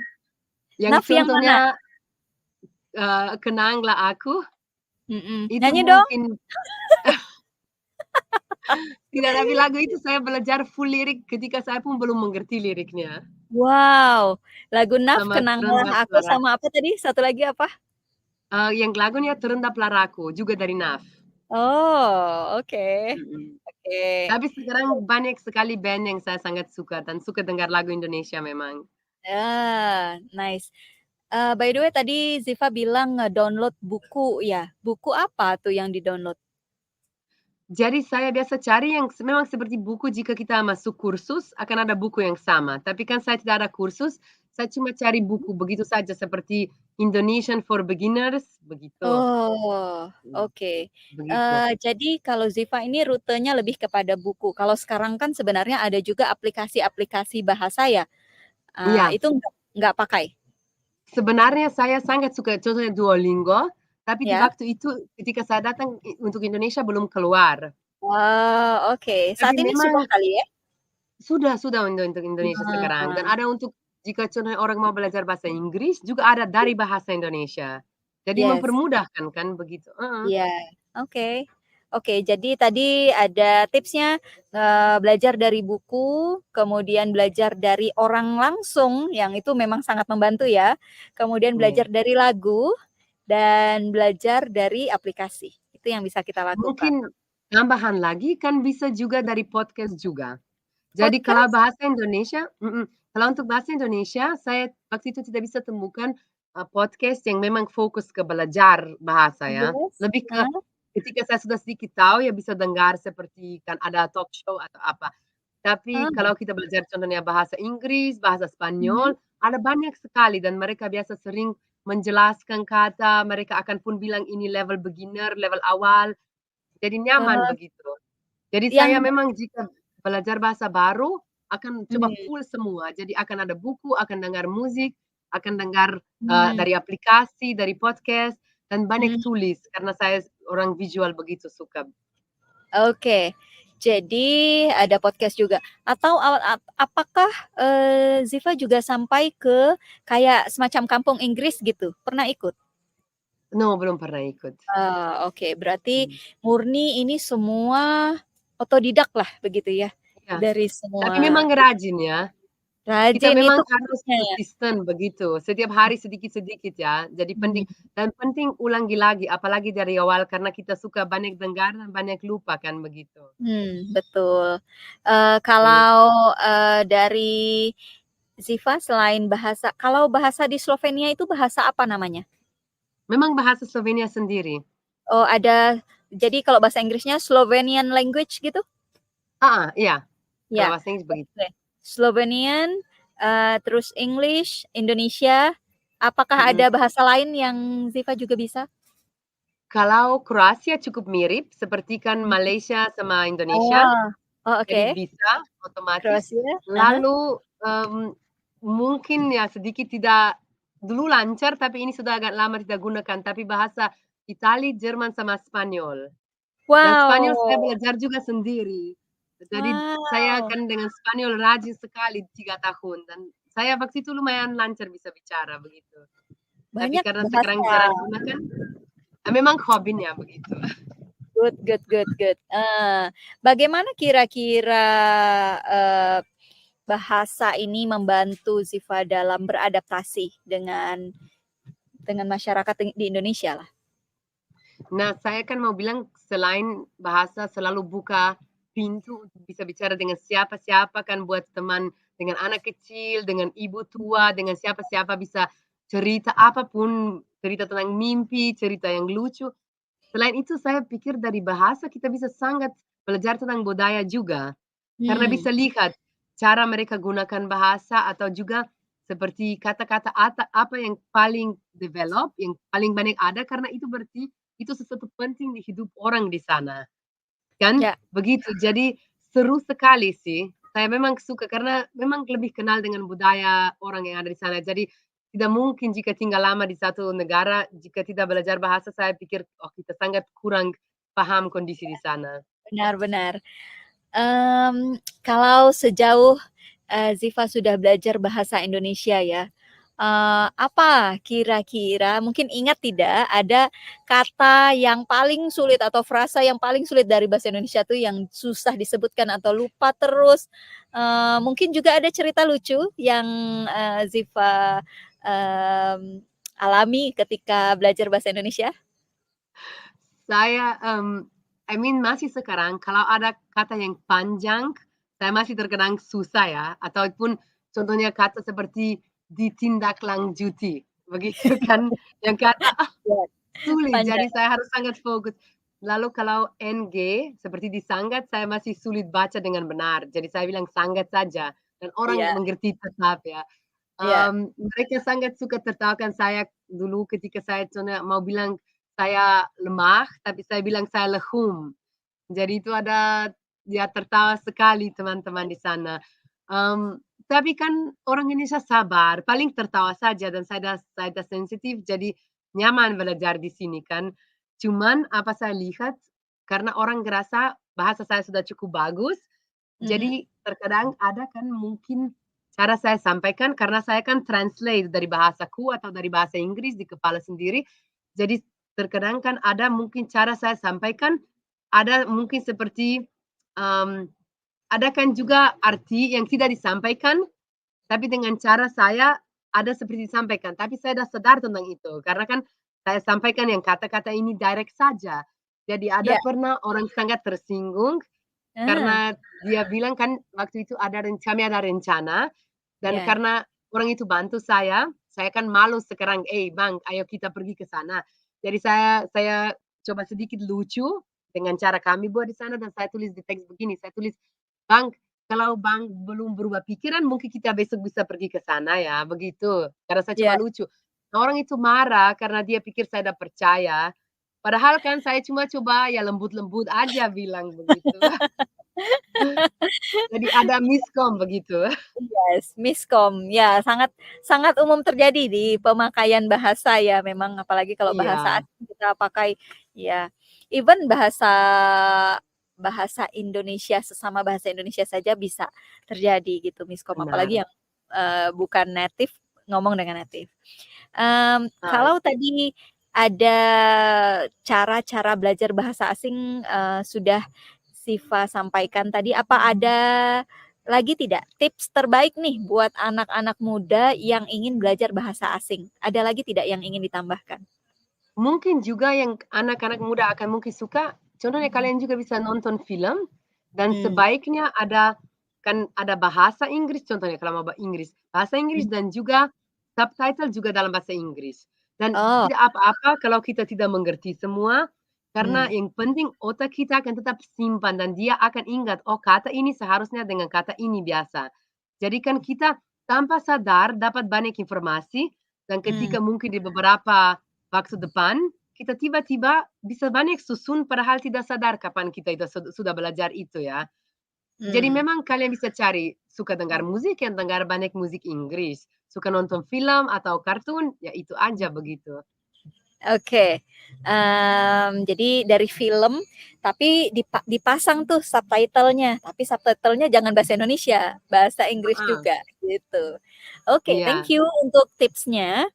yang Naf yang mana? contohnya, Kenanglah Aku, Mhm, itu nyanyi dong. mungkin tidak, tapi lagu itu saya belajar full lirik ketika saya pun belum mengerti liriknya. Wow, lagu Naf Sama Kenanglah Terendap Aku Laraku, sama apa tadi, satu lagi apa? yang lagunya Terendap Laraku juga dari NAF. Oh, oke Mhm. oke. Tapi sekarang banyak sekali band yang saya sangat suka dan suka dengar lagu Indonesia memang. Nice. By the way tadi Ziva bilang ngedownload buku ya, buku apa tuh yang di-download? Jadi saya biasa cari yang memang seperti buku jika kita masuk kursus akan ada buku yang sama, tapi kan saya tidak ada kursus, saya cuma cari buku begitu saja seperti Indonesian for Beginners, begitu. Oh, Mmm, oke. begitu. Jadi kalau Ziva ini rutenya lebih kepada buku. Kalau sekarang kan sebenarnya ada juga aplikasi-aplikasi bahasa ya, Iya. itu nggak pakai? Sebenarnya saya sangat suka contohnya Duolingo, tapi di Ya? waktu itu ketika saya datang untuk Indonesia belum keluar. Oh, oke. Tapi Saat ini sudah memang kali ya? sudah untuk Indonesia sekarang dan Nah, ada untuk jika contohnya orang mau belajar bahasa Inggris juga ada dari bahasa Indonesia. Jadi yes. mempermudahkan kan begitu, heeh. Iya, oke. Oke, jadi tadi ada tipsnya, belajar dari buku, kemudian belajar dari orang langsung yang itu memang sangat membantu ya, kemudian Iya. belajar dari lagu, dan belajar dari aplikasi. Itu yang bisa kita lakukan. Mungkin tambahan lagi kan bisa juga dari podcast juga. Jadi kalau Podcast? bahasa Indonesia kalau untuk bahasa Indonesia saya waktu itu tidak bisa temukan, podcast yang memang fokus ke belajar bahasa ya. Yes, Lebih ke heeh, ketika saya sudah sedikit tahu ya bisa dengar seperti kan ada talk show atau apa. Tapi heeh, kalau kita belajar contohnya bahasa Inggris, bahasa mhm, Spanyol, ada banyak sekali dan mereka biasa sering menjelaskan kata, mereka akan pun bilang ini level beginner, level awal, jadi nyaman eee, begitu. Jadi yang saya memang jika belajar bahasa baru, akan coba mmm, full semua. Jadi akan ada buku, akan dengar musik, akan dengar, mmm, dari aplikasi, dari podcast, dan banyak mmm. tulis karena saya orang visual begitu suka. Oke. Jadi ada podcast juga atau apakah, Ziva juga sampai ke kayak semacam kampung Inggris gitu, pernah ikut? No, belum pernah ikut. Oke, berarti Mmm, murni ini semua otodidak lah begitu ya, iya. dari Tapi semua memang rajin ya. Kita Rajin itu memang harus kuncinya ya? konsisten begitu, setiap hari sedikit-sedikit ya. Jadi penting Mhm. dan penting ulangi lagi, apalagi dari awal karena kita suka banyak dengar dan banyak lupa kan begitu. Betul. Mmm, Kalau, dari Ziva selain kalau bahasa di Slovenia itu bahasa apa namanya? memang bahasa Slovenia sendiri. Oh jadi kalau bahasa Inggrisnya Slovenian language gitu? Heeh, iya, kalau Ya, bahasa Inggris begitu. oke. Slovenian, terus English, Indonesia, apakah Mhm. ada bahasa lain yang Ziva juga bisa? Kalau Kroasia cukup mirip, seperti kan Mhm. Malaysia sama Indonesia, Oh. Oh, jadi oke. bisa otomatis. Kroasia? Ah. Lalu, mungkin ya sedikit tidak dulu lancar, tapi ini sudah agak lama tidak gunakan, tapi bahasa Itali, Jerman, sama Spanyol. Dan Spanyol saya Wow, belajar juga sendiri. Jadi saya wow, kan dengan Spanyol rajin sekali 3 tahun dan saya waktu itu lumayan lancar bisa bicara begitu. Tapi banyak karena sekarang bahasa. jarang gunakan, memang hobinya begitu. Good, good, good, good. Bagaimana kira-kira, eee, bahasa ini membantu Ziva dalam beradaptasi dengan masyarakat di Indonesia lah? Nah, saya kan mau bilang selain bahasa selalu buka pintu untuk bisa bicara dengan siapa-siapa kan buat teman dengan anak kecil, dengan ibu tua, dengan siapa-siapa bisa cerita apapun, cerita tentang mimpi, cerita yang lucu. Selain itu saya pikir dari bahasa kita bisa sangat belajar tentang budaya juga. Karena Hmm. bisa lihat cara mereka gunakan bahasa atau juga seperti kata-kata apa yang paling develop, yang paling banyak ada karena itu berarti itu sesuatu penting di hidup orang di sana, kan? Ya, Begitu. Jadi seru sekali sih. Saya memang suka karena memang lebih kenal dengan budaya orang yang ada di sana. Jadi tidak mungkin jika tinggal lama di satu negara, jika tidak belajar bahasa, saya pikir, oh kita sangat kurang paham kondisi di sana. benar-benar. Kalau sejauh, Ziva sudah belajar bahasa Indonesia ya, apa kira-kira mungkin ingat tidak ada kata yang paling sulit atau frasa yang paling sulit dari bahasa Indonesia tuh yang susah disebutkan atau lupa terus, mungkin juga ada cerita lucu yang, Ziva, alami ketika belajar bahasa Indonesia? Saya, I mean masih sekarang kalau ada kata yang panjang, saya masih terkadang susah ya, ataupun contohnya kata seperti ditindaklanjuti, begitu kan, yang kata, Ya, sulit, jadi panjang, saya harus sangat fokus. Lalu kalau NG seperti disanggat, saya masih sulit baca dengan benar, jadi saya bilang sanggat saja dan orang iya, mengerti tetap ya. iya, Mereka sangat suka tertawakan saya dulu ketika saya contohnya mau bilang saya lemah, tapi saya bilang saya lehum. Jadi itu ada ya tertawa sekali teman-teman di sana. Tapi kan orang Indonesia sabar, paling tertawa saja dan saya sensitif jadi nyaman belajar di sini kan. Cuman apa saya lihat, karena orang ngerasa bahasa saya sudah cukup bagus, mhm, jadi terkadang ada kan mungkin cara saya sampaikan karena saya kan translate dari bahasaku atau dari bahasa Inggris di kepala sendiri. Jadi terkadang kan ada mungkin cara saya sampaikan, ada mungkin seperti, mmm, ada kan juga arti yang tidak disampaikan, tapi dengan cara saya ada seperti disampaikan, tapi saya sudah sadar tentang itu, karena kan saya sampaikan yang kata-kata ini direct saja. Jadi ada iya, pernah orang sangat tersinggung ah, karena dia bilang kan waktu itu kami ada rencana dan iya, karena orang itu bantu saya kan malu sekarang, "Eh, Bang, ayo kita pergi ke sana." Jadi saya coba sedikit lucu dengan cara kami buat di sana dan saya tulis di teks begini, saya tulis, "Bang, kalau Bang belum berubah pikiran mungkin kita besok bisa pergi ke sana ya," begitu. Karena saya coba iya. lucu. Nah, orang itu marah karena dia pikir saya tidak percaya. Padahal kan saya cuma coba ya lembut-lembut aja bilang begitu. Jadi ada miskom begitu. Yes, miskom. Ya, sangat sangat umum terjadi di pemakaian bahasa ya memang apalagi kalau bahasa Iya, asing kita pakai ya, even bahasa bahasa Indonesia sesama bahasa Indonesia saja bisa terjadi gitu miskom apalagi benar. yang, bukan native ngomong dengan native. Heeh, Kalau tadi ada cara-cara belajar bahasa asing, sudah Siva sampaikan tadi, apa ada lagi tidak tips terbaik nih buat anak-anak muda yang ingin belajar bahasa asing? Ada lagi tidak yang ingin ditambahkan? Mungkin juga yang anak-anak muda akan mungkin suka, contohnya kalian juga bisa nonton film dan Hmm. sebaiknya ada bahasa Inggris, contohnya kalau mau Inggris, bahasa Inggris dan juga subtitle juga dalam bahasa Inggris. Dan Oh, tidak apa-apa kalau kita tidak mengerti semua, karena hmm, yang penting otak kita akan tetap simpan dan dia akan ingat, oh kata ini seharusnya dengan kata ini biasa. Jadi kan kita tanpa sadar dapat banyak informasi dan hmm, ketika mungkin di beberapa waktu depan, kita tiba-tiba bisa banyak susun padahal tidak sadar kapan kita itu sudah belajar itu ya. Jadi hmm. memang kalian bisa cari, suka dengar musik, yang dengar banyak musik Inggris, suka nonton film atau kartun, ya itu aja begitu. Oke, jadi dari film, tapi dipasang tuh subtitle-nya, tapi subtitle-nya jangan bahasa Indonesia, bahasa Inggris Heeh, juga, gitu. Oke, thank iya. you untuk tipsnya.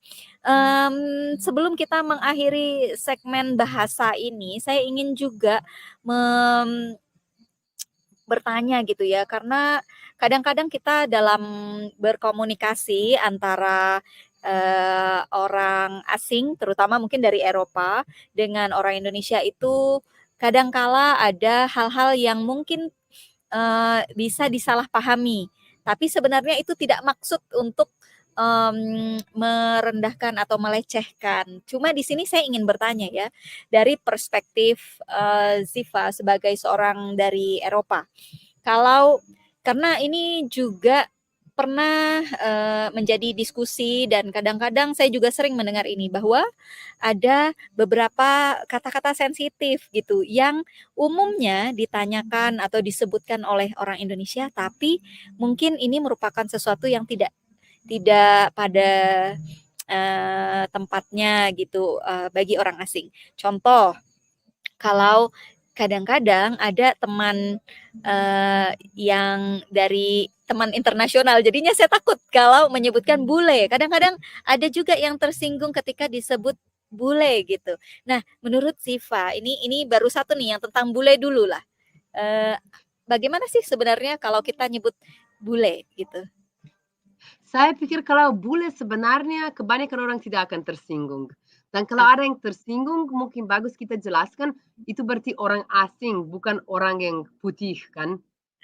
Sebelum kita mengakhiri segmen bahasa ini, saya ingin juga bertanya gitu ya, karena kadang-kadang kita dalam berkomunikasi antara orang asing, terutama mungkin dari Eropa, dengan orang Indonesia itu kadangkala ada hal-hal yang mungkin bisa disalahpahami. Tapi sebenarnya itu tidak maksud untuk merendahkan atau melecehkan. Cuma di sini saya ingin bertanya ya, dari perspektif Ziva sebagai seorang dari Eropa. Kalau karena ini juga pernah menjadi diskusi dan kadang-kadang saya juga sering mendengar ini bahwa ada beberapa kata-kata sensitif gitu yang umumnya ditanyakan atau disebutkan oleh orang Indonesia, tapi mungkin ini merupakan sesuatu yang tidak tidak pada tempatnya gitu bagi orang asing. Contoh, kalau kadang-kadang ada teman yang dari teman internasional, jadinya saya takut kalau menyebutkan bule. Kadang-kadang ada juga yang tersinggung ketika disebut bule gitu. Nah, menurut Siva, ini baru satu nih yang tentang bule dulu lah. Eh, Bagaimana sih sebenarnya kalau kita nyebut bule gitu? Saya pikir kalau bule sebenarnya kebanyakan orang tidak akan tersinggung. Dan kalau Oke. ada yang tersinggung, mungkin bagus kita jelaskan, itu berarti orang asing, bukan orang yang putih kan.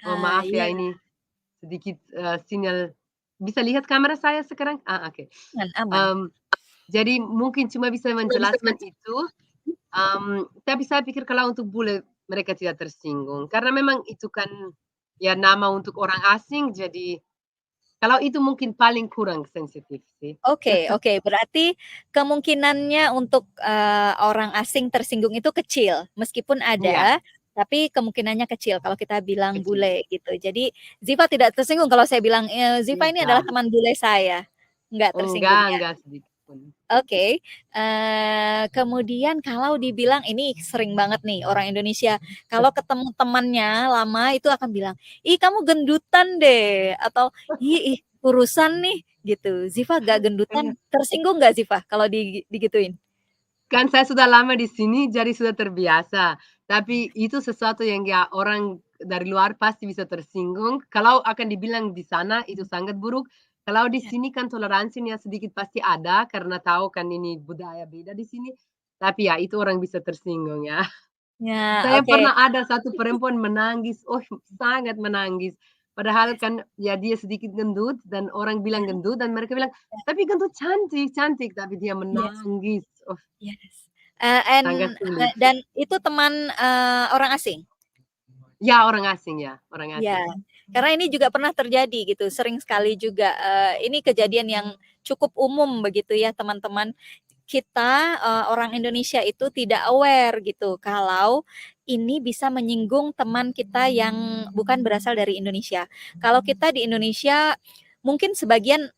Oh Ah, maaf ya iya, ini sedikit sinyal. Bisa lihat kamera saya sekarang? Ah, oke. aman, aman. Mmm, jadi mungkin cuma bisa menjelaskan itu, tapi saya pikir kalau untuk bule mereka tidak tersinggung. Karena memang itu kan ya nama untuk orang asing, jadi kalau itu mungkin paling kurang sensitif sih. Oke, oke, berarti kemungkinannya untuk orang asing tersinggung itu kecil, meskipun Iya, ada, tapi kemungkinannya kecil kalau kita bilang kecil. bule gitu. Jadi Ziva tidak tersinggung kalau saya bilang, "Ziva ini adalah Tidak, teman bule saya." Enggak tersinggung ya? enggak sedikit pun. Oke, kemudian kalau dibilang ini sering banget nih orang Indonesia, kalau ketemu temannya lama itu akan bilang, "Ih, kamu gendutan deh," atau, "Ih, kurusan nih," gitu. Ziva gak Iya. gendutan, tersinggung gak Ziva kalau digituin? Kan saya sudah lama di sini, jadi sudah terbiasa. Tapi itu sesuatu yang ya orang dari luar pasti bisa tersinggung. Kalau akan dibilang di sana itu sangat buruk. Kalau di Ya. sini kan toleransinya sedikit pasti ada karena tahu kan ini budaya beda di sini. Tapi ya itu orang bisa tersinggung ya. Ya, Saya oke. pernah ada satu perempuan menangis, oh sangat menangis. Padahal kan ya dia sedikit gendut dan orang bilang Ya, gendut dan mereka bilang, ya, "Tapi gendut cantik cantik," tapi dia yes, menangis. Oh, yes. sangat sulit. Dan itu teman orang asing? Ya orang asing ya, orang Ya, asing. karena ini juga pernah terjadi gitu, sering sekali juga, ini kejadian yang cukup umum begitu ya teman-teman. Kita, orang Indonesia itu tidak aware gitu kalau ini bisa menyinggung teman kita yang bukan berasal dari Indonesia. Kalau kita di Indonesia mungkin sebagian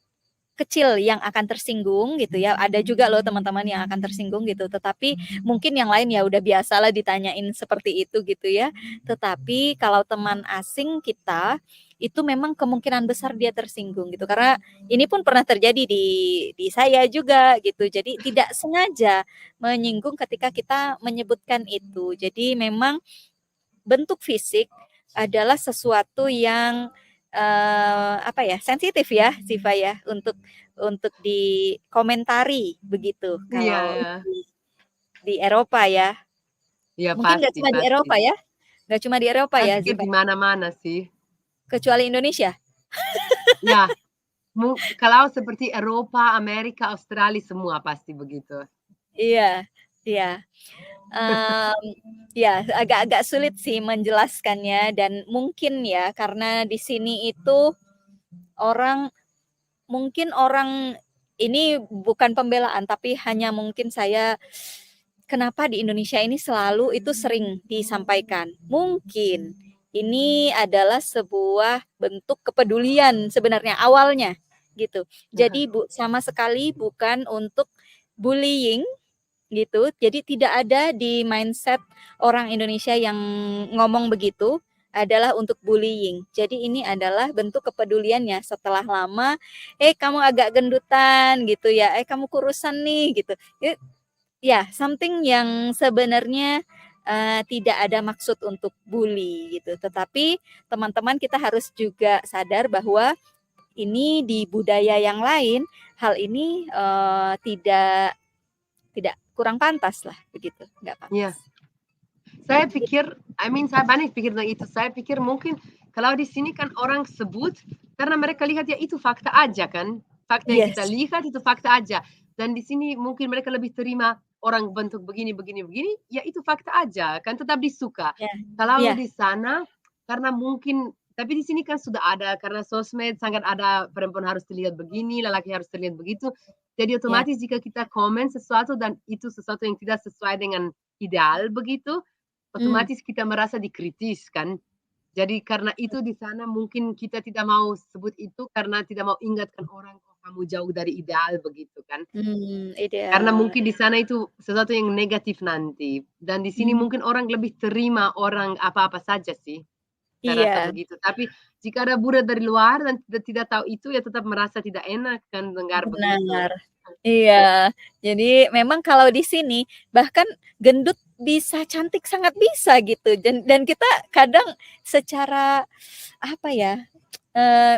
kecil yang akan tersinggung gitu ya. Ada juga loh teman-teman yang akan tersinggung gitu. Tetapi mungkin yang lain ya udah biasalah ditanyain seperti itu gitu ya. Tetapi kalau teman asing kita itu memang kemungkinan besar dia tersinggung gitu karena ini pun pernah terjadi di saya juga gitu. Jadi tidak sengaja menyinggung ketika kita menyebutkan itu. Jadi memang bentuk fisik adalah sesuatu yang apa ya, sensitif ya, Ziva ya, untuk dikomentari begitu Iya kalau ya. di Eropa ya. Iya Mungkin nggak pasti cuma di pasti. Eropa ya? Nggak cuma di Eropa Saya ya, pikir Ziva? di mana-mana sih. Kecuali Indonesia? Ya, kalau seperti Eropa, Amerika, Australia semua pasti begitu. Iya, iya. Mmm, ya agak-agak sulit sih menjelaskannya dan mungkin ya karena di sini itu orang mungkin orang ini bukan pembelaan tapi hanya mungkin saya kenapa di Indonesia ini selalu itu sering disampaikan. Mungkin ini adalah sebuah bentuk kepedulian sebenarnya awalnya gitu. Jadi sama sekali bukan untuk bullying gitu. Jadi tidak ada di mindset orang Indonesia yang ngomong begitu adalah untuk bullying. Jadi ini adalah bentuk kepeduliannya setelah lama, kamu agak gendutan gitu ya, kamu kurusan nih gitu. Ya, something yang sebenarnya tidak ada maksud untuk bully gitu. Tetapi teman-teman kita harus juga sadar bahwa ini di budaya yang lain hal ini tidak kurang pantas lah begitu, nggak Iya. pantas. Saya pikir, saya banyak pikir tentang itu. Saya pikir mungkin kalau di sini kan orang sebut karena mereka lihat ya itu fakta aja kan. Fakta yang kita Yes, lihat itu fakta aja. Dan di sini mungkin mereka lebih terima orang bentuk begini, begini, begini, ya itu fakta aja kan tetap disuka. ya, Kalau ya, di sana karena mungkin tapi di sini kan sudah ada karena sosmed sangat ada perempuan harus terlihat begini, lelaki harus terlihat begitu. Jadi ya, otomatis jika kita komen sesuatu dan itu sesuatu yang tidak sesuai dengan ideal begitu, hmm, otomatis kita merasa dikritis kan. Jadi karena itu di sana mungkin kita tidak mau sebut itu karena tidak mau ingatkan orang, "Oh kamu jauh dari ideal," begitu kan. Karena ideal, mungkin di sana itu sesuatu yang negatif nanti, dan di sini mmm, mungkin orang lebih terima orang apa-apa saja sih, saya rasa iya, begitu. Tapi jika ada budak dari luar dan tidak tahu itu, ya tetap merasa tidak enak kan dengar begitu. benar. Iya, jadi memang kalau di sini bahkan gendut bisa, cantik sangat bisa gitu dan kita kadang secara apa ya,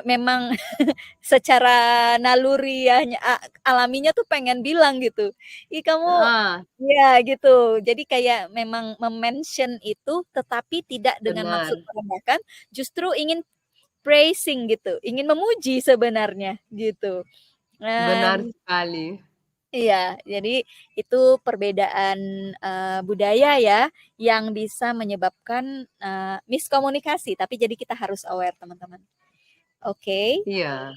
memang secara naluriahnya alaminya tuh pengen bilang gitu, "Ih kamu" Heeh, iya gitu. Jadi kayak memang me-mention itu tetapi tidak dengan maksud benar, merendahkan, justru ingin praising gitu, ingin memuji sebenarnya gitu. benar Mmm, sekali. iya, jadi itu perbedaan, budaya ya yang bisa menyebabkan, miskomunikasi, tapi jadi kita harus aware teman-teman. Oke. Iya.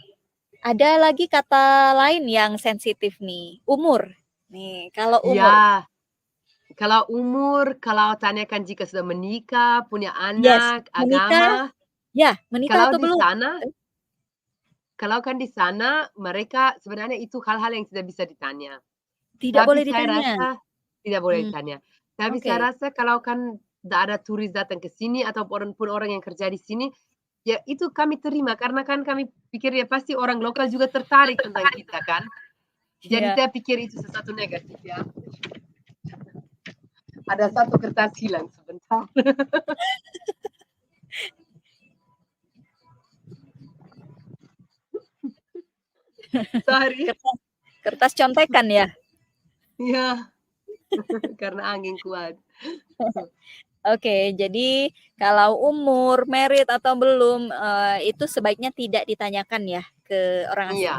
Ada lagi kata lain yang sensitif nih, umur. Nih, kalau umur. Iya. Kalau umur, kalau tanyakan jika sudah menikah, punya Yes, anak, menikah agama, ya, menikah kalau atau di belum? sana kalau kan di sana mereka sebenarnya itu hal-hal yang tidak bisa ditanya. Tidak Tapi boleh saya ditanya? rasa tidak boleh Mmm, ditanya. Tapi oke. saya rasa kalau kan tidak ada turis datang ke sini atau pun orang yang kerja di sini, ya itu kami terima karena kan kami pikir ya pasti orang lokal juga tertarik tentang kita kan. Jadi Iya. saya pikir itu sesuatu negatif ya. Ada satu kertas hilang sebentar. Sorry. Kertas kertas contekan ya? Iya, karena angin kuat. Oke, jadi kalau umur, merit atau belum, itu sebaiknya tidak ditanyakan ya ke orang asing? Iya,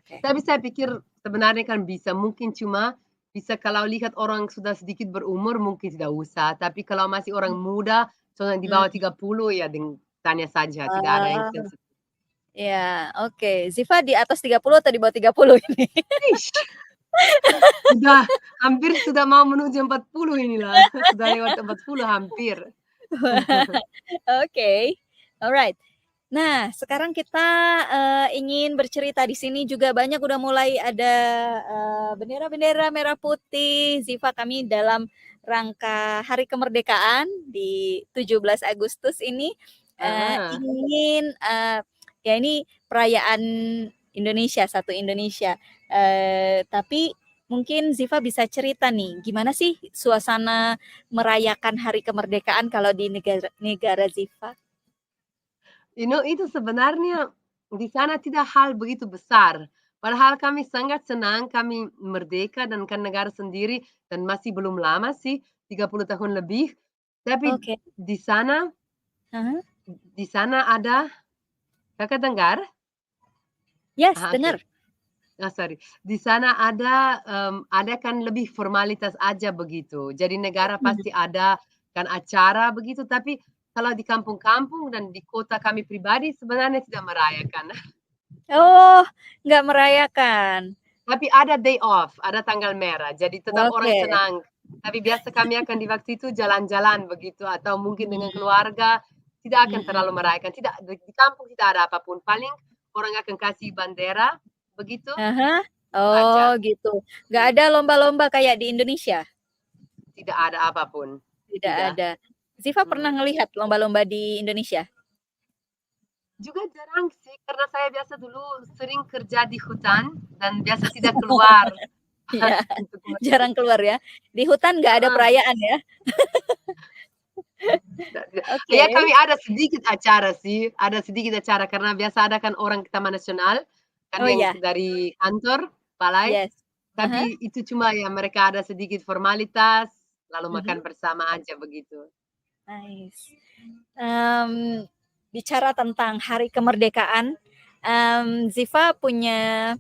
Oke. tapi saya pikir sebenarnya kan bisa, mungkin cuma bisa kalau lihat orang sudah sedikit berumur mungkin tidak usah, tapi kalau masih orang muda, soalnya di bawah Mmm, 30 ya tanya saja, tidak ada yang oh, sensitif. ya, oke. Ziva di atas 30 atau di bawah 30 ini? Ish, sudah mau menuju 40 inilah, sudah lewat 40 hampir. Oke, alright. Nah, sekarang kita, ingin bercerita di sini juga banyak udah mulai ada, bendera-bendera merah putih. Ziva, kami dalam rangka Hari Kemerdekaan di 17 Agustus ini, Heeh. ingin, ya ini perayaan Indonesia, satu Indonesia, tapi mungkin Ziva bisa cerita nih, gimana sih suasana merayakan Hari Kemerdekaan kalau di negara negara Ziva? Itu sebenarnya di sana tidak hal begitu besar. Padahal kami sangat senang kami merdeka dan kan negara sendiri dan masih belum lama sih, 30 tahun lebih. Tapi Oke. di sana Heeh. di sana ada Kakak dengar? Yes, Ah, oke. dengar. Sorry. Di sana ada kan lebih formalitas aja begitu. Jadi negara Mhm. pasti ada kan acara begitu, tapi kalau di kampung-kampung dan di kota kami pribadi sebenarnya tidak merayakan. Oh, nggak merayakan. Tapi ada day off, ada tanggal merah, jadi tetap orang Oke. senang. Tapi biasa kami akan di waktu itu jalan-jalan begitu atau mungkin dengan Mmm, keluarga, tidak akan mhm. terlalu merayakan. Tidak, di kampung tidak ada apapun, paling orang akan kasih bandera begitu, Ah hah. itu Oh, aja. gitu. Nggak Mhm, ada lomba-lomba kayak di Indonesia? tidak ada apapun, Tidak tidak. ada. Ziva pernah Mhm. ngelihat lomba-lomba di Indonesia? Juga jarang sih, karena saya biasa dulu sering kerja di hutan dan biasa tidak keluar Iya, untuk melihat. jarang keluar ya? Di hutan nggak ada Heeh. perayaan ya? Tidak tidak. Ya Oke. kami ada sedikit acara sih, ada sedikit acara karena biasa ada kan orang ke Taman Nasional, kan Oh, yang iya. dari kantor, balai, Yes. Ah hah. tapi itu cuma ya mereka ada sedikit formalitas, lalu Mhm. makan bersama aja begitu. Nice. Mmm, Bicara tentang hari kemerdekaan, Ziva punya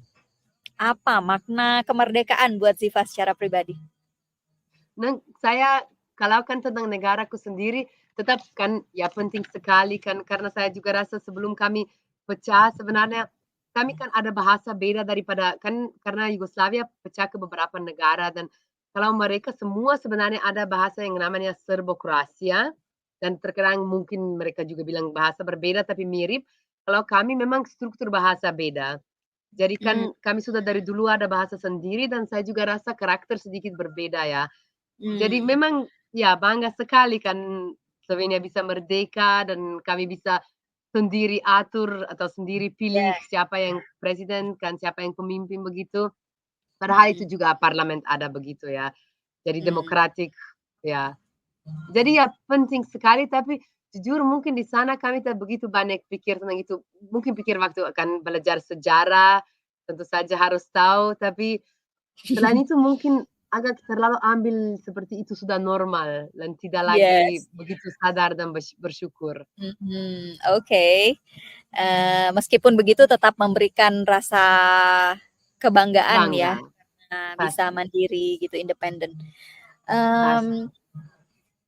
apa makna kemerdekaan buat Ziva secara pribadi? Saya kalau kan tentang negaraku sendiri, tetap kan ya penting sekali kan karena saya juga rasa sebelum kami pecah sebenarnya kami kan ada bahasa beda daripada kan karena Yugoslavia pecah ke beberapa negara dan kalau mereka semua sebenarnya ada bahasa yang namanya Serbo-Kroasia dan terkadang mungkin mereka juga bilang bahasa berbeda tapi mirip. Kalau kami memang struktur bahasa beda. Jadi Mmm, kan kami sudah dari dulu ada bahasa sendiri dan saya juga rasa karakter sedikit berbeda ya. Jadi mmm, memang ya bangga sekali kan Slovenia bisa merdeka dan kami bisa sendiri atur atau sendiri pilih ya, siapa yang presiden kan, siapa yang pemimpin begitu. Padahal mhm, itu juga parlemen ada begitu ya. Jadi mmm, demokratik ya. Jadi ya penting sekali tapi jujur mungkin di sana kami tak begitu banyak pikir tentang itu. Mungkin pikir waktu akan belajar sejarah, tentu saja harus tahu, tapi selain itu mungkin agak terlalu ambil seperti itu sudah normal dan tidak lagi yes, begitu sadar dan bersyukur. mhm, oke. Meskipun begitu tetap memberikan rasa kebanggaan ya, Bangga, karena bisa pasti mandiri gitu, independen. Mmm, pasti.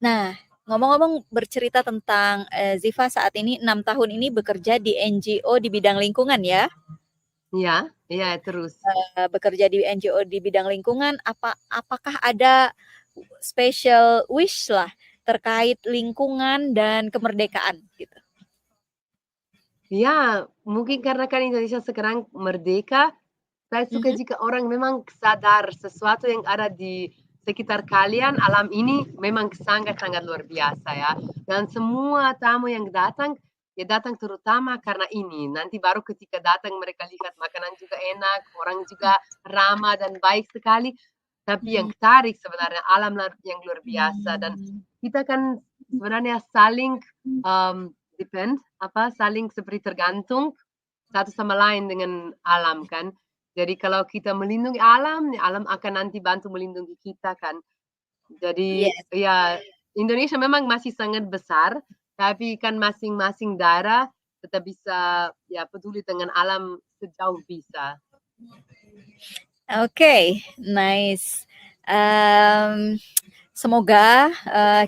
nah, ngomong-ngomong bercerita tentang, Ziva saat ini 6 tahun ini bekerja di NGO di bidang lingkungan ya? Iya iya terus. Bekerja di NGO di bidang lingkungan, apakah ada special wish lah terkait lingkungan dan kemerdekaan gitu? Iya, mungkin karena kan Indonesia sekarang merdeka, saya suka Mhm, jika orang memang sadar sesuatu yang ada di sekitar kalian, alam ini memang sangat-sangat luar biasa ya. Dan semua tamu yang datang, ya datang terutama karena ini. Nanti baru ketika datang mereka lihat makanan juga enak, orang juga ramah dan baik sekali. Tapi yang mhm, tarik sebenarnya alam yang luar biasa dan mmm, kita kan sebenarnya saling depend, saling seperti tergantung satu sama lain dengan alam kan. Jadi kalau kita melindungi alam, ya alam akan nanti bantu melindungi kita kan. Jadi yes, ya Indonesia memang masih sangat besar, tapi kan masing-masing daerah tetap bisa ya peduli dengan alam sejauh bisa. oke, nice. Mmm, Semoga,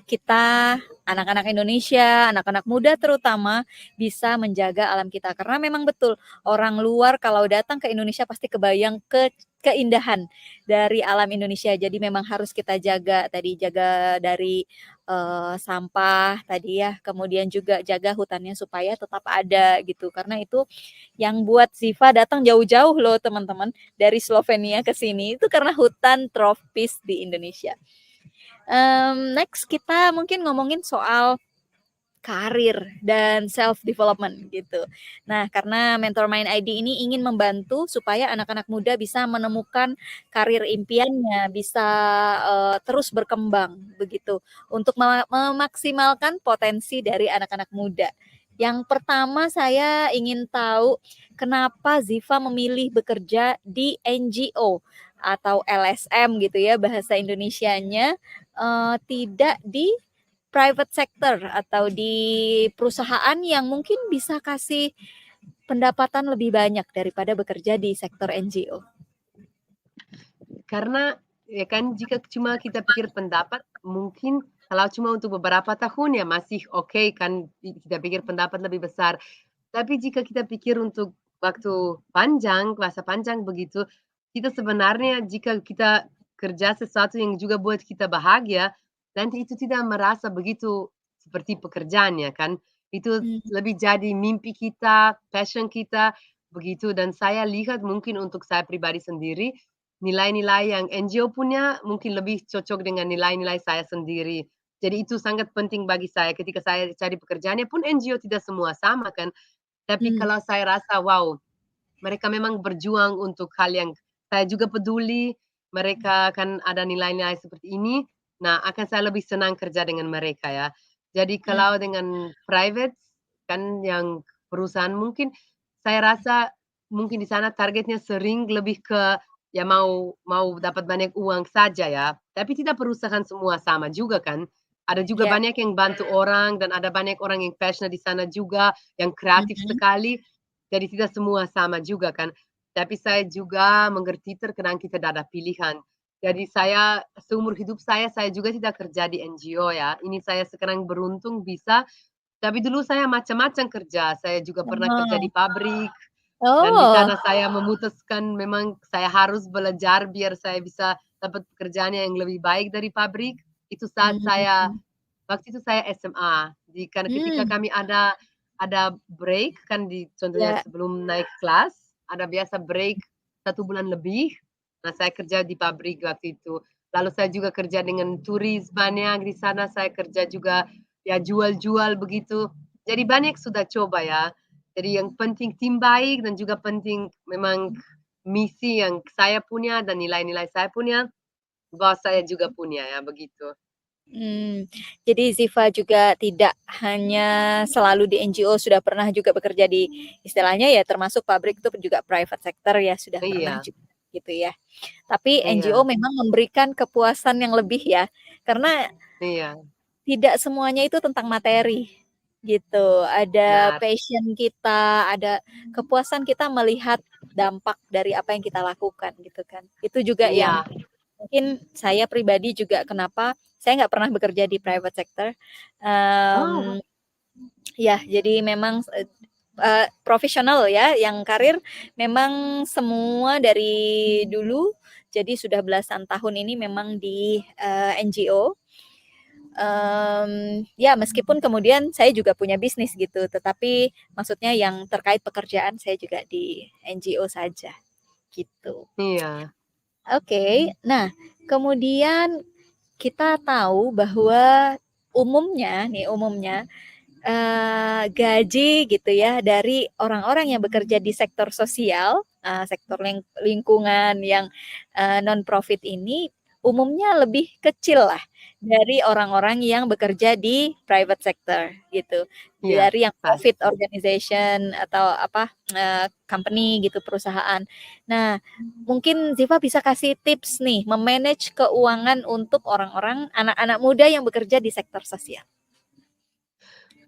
kita anak-anak Indonesia, anak-anak muda terutama bisa menjaga alam kita karena memang betul orang luar kalau datang ke Indonesia pasti kebayang keindahan dari alam Indonesia. Jadi memang harus kita jaga tadi, jaga dari, sampah tadi ya, kemudian juga jaga hutannya supaya tetap ada gitu. Karena itu yang buat Ziva datang jauh-jauh loh teman-teman dari Slovenia ke sini, itu karena hutan tropis di Indonesia. Next kita mungkin ngomongin soal karir dan self development gitu. Nah, karena Mentor Mind ID ini ingin membantu supaya anak-anak muda bisa menemukan karir impiannya, bisa, terus berkembang begitu, untuk memaksimalkan potensi dari anak-anak muda Yang pertama saya ingin tahu kenapa Ziva memilih bekerja di NGO atau LSM gitu ya bahasa Indonesianya, tidak di private sector atau di perusahaan yang mungkin bisa kasih pendapatan lebih banyak daripada bekerja di sektor NGO? Karena ya kan jika cuma kita pikir pendapat, mungkin kalau cuma untuk beberapa tahun ya masih oke kan kita pikir pendapat lebih besar. Tapi jika kita pikir untuk waktu panjang, masa panjang begitu, kita sebenarnya jika kita kerja sesuatu yang juga buat kita bahagia, nanti itu tidak merasa begitu seperti pekerjaan ya kan. Itu Mmm, lebih jadi mimpi kita, passion kita, begitu. Dan saya lihat mungkin untuk saya pribadi sendiri, nilai-nilai yang NGO punya mungkin lebih cocok dengan nilai-nilai saya sendiri. Jadi itu sangat penting bagi saya ketika saya cari pekerjaannya pun NGO tidak semua sama kan. Tapi mmm, kalau saya rasa, wow, mereka memang berjuang untuk hal yang saya juga peduli, mereka kan ada nilai-nilai seperti ini, nah akan saya lebih senang kerja dengan mereka ya. Jadi mmm, kalau dengan private kan yang perusahaan mungkin saya rasa mungkin di sana targetnya sering lebih ke ya mau mau dapat banyak uang saja ya, tapi tidak perusahaan semua sama juga kan. Ada juga iya, banyak yang bantu orang dan ada banyak orang yang passionate di sana juga, yang kreatif mhm, sekali. Jadi tidak semua sama juga kan. Tapi saya juga mengerti terkadang kita tidak ada pilihan. Jadi saya seumur hidup saya juga tidak kerja di NGO ya. Ini saya sekarang beruntung bisa, tapi dulu saya macam-macam kerja. Saya juga pernah kerja di oh, pabrik dan di oh, sana saya memutuskan memang saya harus belajar biar saya bisa dapat pekerjaan yang lebih baik dari pabrik. Itu saat saya mmm, waktu itu saya SMA. Jadi kan ketika mmm, kami ada break kan di contohnya iya, sebelum naik kelas, ada biasa break 1 bulan lebih. Nah, saya kerja di pabrik waktu itu. Lalu saya juga kerja dengan turis banyak di sana, saya kerja juga ya jual-jual begitu. Jadi banyak sudah coba ya. Jadi yang penting tim baik dan juga penting memang misi yang saya punya dan nilai-nilai saya punya, bos saya juga punya ya, begitu. mmm. Jadi Ziva juga tidak hanya selalu di NGO, sudah pernah juga bekerja di istilahnya ya termasuk pabrik itu juga private sector ya, sudah pernah Iya, juga gitu ya. Tapi NGO iya, memang memberikan kepuasan yang lebih ya, karena iya, tidak semuanya itu tentang materi, gitu. Ada benar. passion kita, ada kepuasan kita melihat dampak dari apa yang kita lakukan, gitu kan. Itu juga yang Iya. mungkin saya pribadi juga kenapa saya nggak pernah bekerja di private sector, Oh, mmm, ya jadi memang, profesional ya, yang karir memang semua dari dulu, jadi sudah belasan tahun ini memang di, NGO. Ya meskipun kemudian saya juga punya bisnis gitu, tetapi maksudnya yang terkait pekerjaan saya juga di NGO saja, gitu. iya, Oke, nah kemudian kita tahu bahwa umumnya gaji gitu ya dari orang-orang yang bekerja di sektor sosial, sektor lingkungan yang, non-profit ini umumnya lebih kecil lah dari orang-orang yang bekerja di private sector gitu, iya, dari yang profit pasti. organization atau apa, company gitu, perusahaan. Nah, mungkin Ziva bisa kasih tips nih me-manage keuangan untuk orang-orang anak-anak muda yang bekerja di sektor sosial.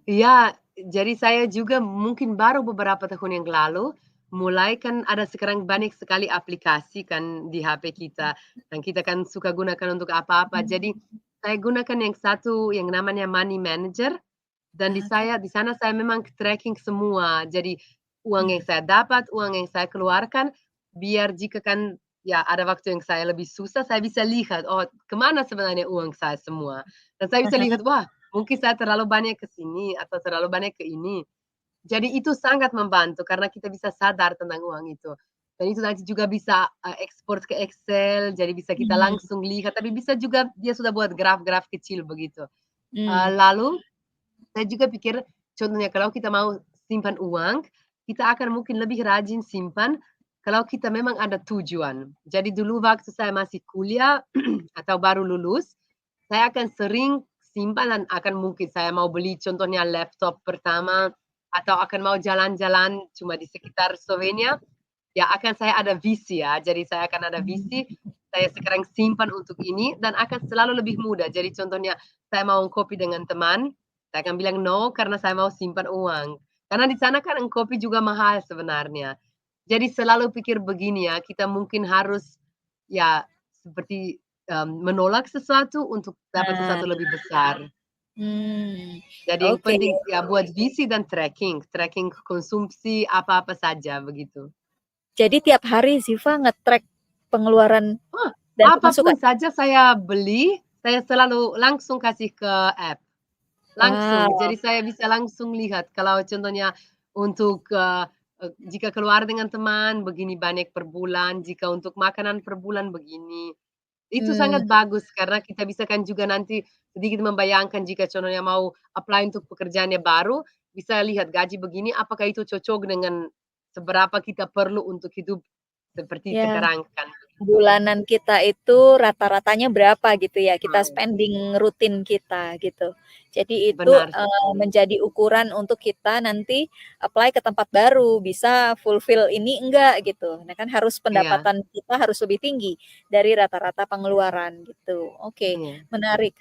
Iya, jadi saya juga mungkin baru beberapa tahun yang lalu, mulai kan ada sekarang banyak sekali aplikasi kan di HP kita, dan kita kan suka gunakan untuk apa-apa. Jadi saya gunakan yang satu yang namanya Money Manager, dan Oke. di sana saya memang tracking semua. Jadi uang yang saya dapat, uang yang saya keluarkan, biar jika kan ya ada waktu yang saya lebih susah, saya bisa lihat, oh kemana sebenarnya uang saya semua. Dan saya bisa lihat, wah mungkin saya terlalu banyak ke sini atau terlalu banyak ke ini. Jadi itu sangat membantu karena kita bisa sadar tentang uang itu. Dan itu nanti juga bisa ekspor ke Excel, jadi bisa kita Mhm, langsung lihat, tapi bisa juga dia sudah buat graf-graf kecil begitu. mmm, Lalu saya juga pikir, contohnya kalau kita mau simpan uang, kita akan mungkin lebih rajin simpan kalau kita memang ada tujuan. Jadi dulu waktu saya masih kuliah atau baru lulus, saya akan sering simpan dan akan mungkin saya mau beli contohnya laptop pertama, atau akan mau jalan-jalan cuma di sekitar Slovenia, ya akan saya ada visi ya. Jadi saya akan ada visi, saya sekarang simpan untuk ini dan akan selalu lebih mudah. Jadi contohnya saya mau kopi dengan teman, saya akan bilang no karena saya mau simpan uang. Karena di sana kan kopi juga mahal sebenarnya. Jadi selalu pikir begini ya, kita mungkin harus ya seperti menolak sesuatu untuk dapat Nah, sesuatu lebih besar. hmm, Jadi yang oke. penting ya buat visi dan tracking konsumsi apa-apa saja begitu. Jadi tiap hari Ziva nge-track pengeluaran Oh, dan apapun pemasukan? saja saya beli, saya selalu langsung kasih ke app, langsung. Wow, Jadi saya bisa langsung lihat kalau contohnya untuk, jika keluar dengan teman begini banyak per bulan, jika untuk makanan per bulan begini. Itu mmm, sangat bagus karena kita bisa kan juga nanti sedikit membayangkan jika contohnya mau apply untuk pekerjaannya baru, bisa lihat gaji begini apakah itu cocok dengan seberapa kita perlu untuk hidup seperti ya. sekarang kan. Bulanan kita itu rata-ratanya berapa gitu ya, kita Mhm, spending rutin kita gitu. Jadi itu, benar sekali. menjadi ukuran untuk kita nanti apply ke tempat baru, bisa fulfill ini enggak gitu. Nah kan harus Iya, pendapatan kita harus lebih tinggi dari rata-rata pengeluaran gitu. Oke, iya, menarik,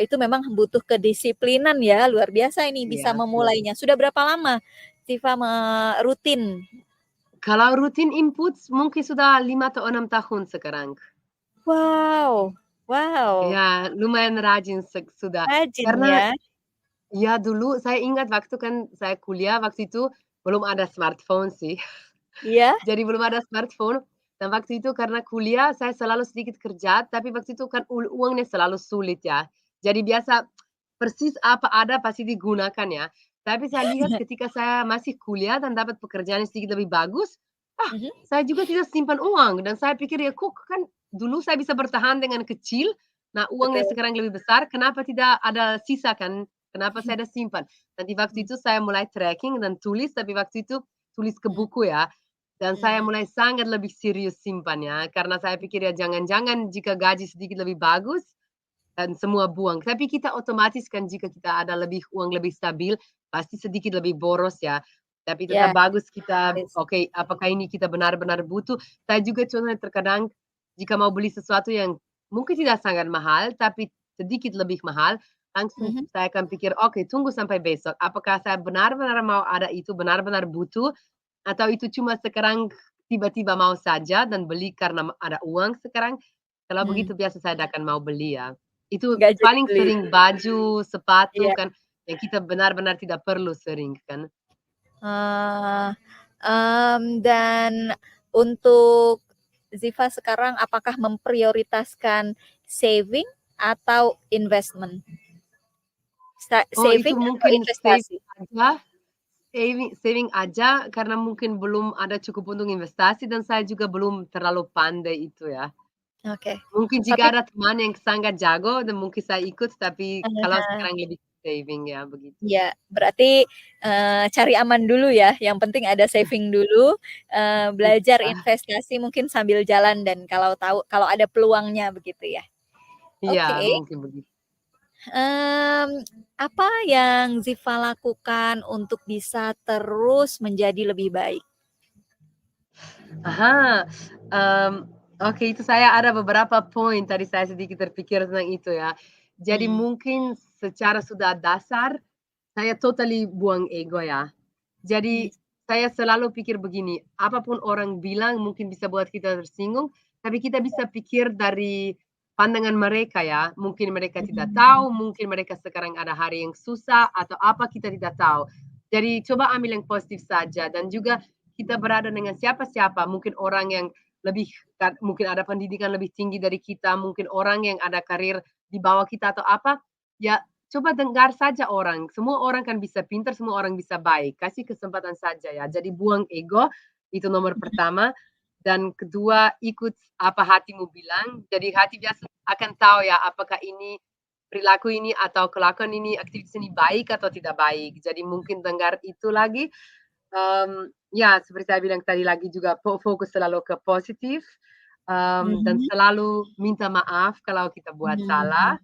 itu memang butuh kedisiplinan ya, luar biasa ini bisa iya. memulainya. Sudah berapa lama Siva rutin? Kalau rutin input mungkin sudah 5 atau 6 tahun sekarang. Wow, wow. Ya, lumayan rajin sudah. Rajin Karena ya, ya dulu saya ingat waktu kan saya kuliah waktu itu belum ada smartphone sih. iya? Jadi belum ada smartphone, dan waktu itu karena kuliah saya selalu sedikit kerja, tapi waktu itu kan uangnya selalu sulit ya. Jadi biasa persis apa ada pasti digunakan ya. Tapi saya lihat ketika saya masih kuliah dan dapat pekerjaan yang sedikit lebih bagus, Mhm, saya juga tidak simpan uang dan saya pikir ya kok kan dulu saya bisa bertahan dengan kecil, nah uangnya betul. sekarang lebih besar, kenapa tidak ada sisa kan? Kenapa saya ada simpan? Nanti waktu Mmm, itu saya mulai tracking dan tulis, tapi waktu itu tulis ke mhm, buku ya. Dan saya mmm, mulai sangat lebih serius simpan ya, karena saya pikir ya jangan-jangan jika gaji sedikit lebih bagus dan semua buang. Tapi kita otomatis kan jika kita ada lebih uang lebih stabil, pasti sedikit lebih boros ya. Tapi tetap ya, bagus kita, yes, oke, apakah ini kita benar-benar butuh. Saya juga contohnya terkadang jika mau beli sesuatu yang mungkin tidak sangat mahal, tapi sedikit lebih mahal, langsung mhm, saya akan pikir, oke, tunggu sampai besok. Apakah saya benar-benar mau ada itu, benar-benar butuh, atau itu cuma sekarang tiba-tiba mau saja dan beli karena ada uang sekarang. Kalau mmm, begitu biasa saya akan mau beli ya. Itu nggak jadi paling beli, sering baju, sepatu iya, kan, yang kita benar-benar tidak perlu sering kan. eee, dan untuk Ziva sekarang apakah memprioritaskan saving atau investment? Oh itu Saving atau mungkin investasi? aja, saving saving aja karena mungkin belum ada cukup untuk investasi dan saya juga belum terlalu pandai itu ya. Oke, Mungkin jika tapi ada teman yang sangat jago dan mungkin saya ikut, tapi kalau heeh. sekarang lebih saving ya begitu. Ya, berarti, cari aman dulu ya, yang penting ada saving dulu, belajar Iya, investasi mungkin sambil jalan dan kalau ada peluangnya begitu ya. iya Oke, mungkin begitu. mmm, apa yang Ziva lakukan untuk bisa terus menjadi lebih baik? Aha, mmm, oke itu saya ada beberapa poin tadi saya sedikit terpikir tentang itu ya. Jadi Mmm, mungkin secara sudah dasar, saya totally buang ego ya. mmm, Jadi saya selalu pikir begini, apapun orang bilang mungkin bisa buat kita tersinggung, tapi kita bisa pikir dari pandangan mereka ya. Mungkin mereka tidak mmm, tahu, mungkin mereka sekarang ada hari yang susah atau apa kita tidak tahu. Jadi coba ambil yang positif saja dan juga kita berada dengan siapa-siapa, mungkin orang yang lebih mungkin ada pendidikan lebih tinggi dari kita, mungkin orang yang ada karir di bawah kita atau apa, ya coba dengar saja orang, semua orang kan bisa pintar, semua orang bisa baik, kasih kesempatan saja ya. Jadi buang ego, itu nomor pertama. Dan kedua, ikut apa hatimu bilang. Jadi hati biasa akan tahu ya, apakah ini perilaku ini atau kelakuan ini, aktivitas ini baik atau tidak baik. Jadi mungkin dengar itu lagi. Ya seperti saya bilang tadi lagi juga fokus selalu ke positif, dan mhm, selalu minta maaf kalau kita buat mmm, salah.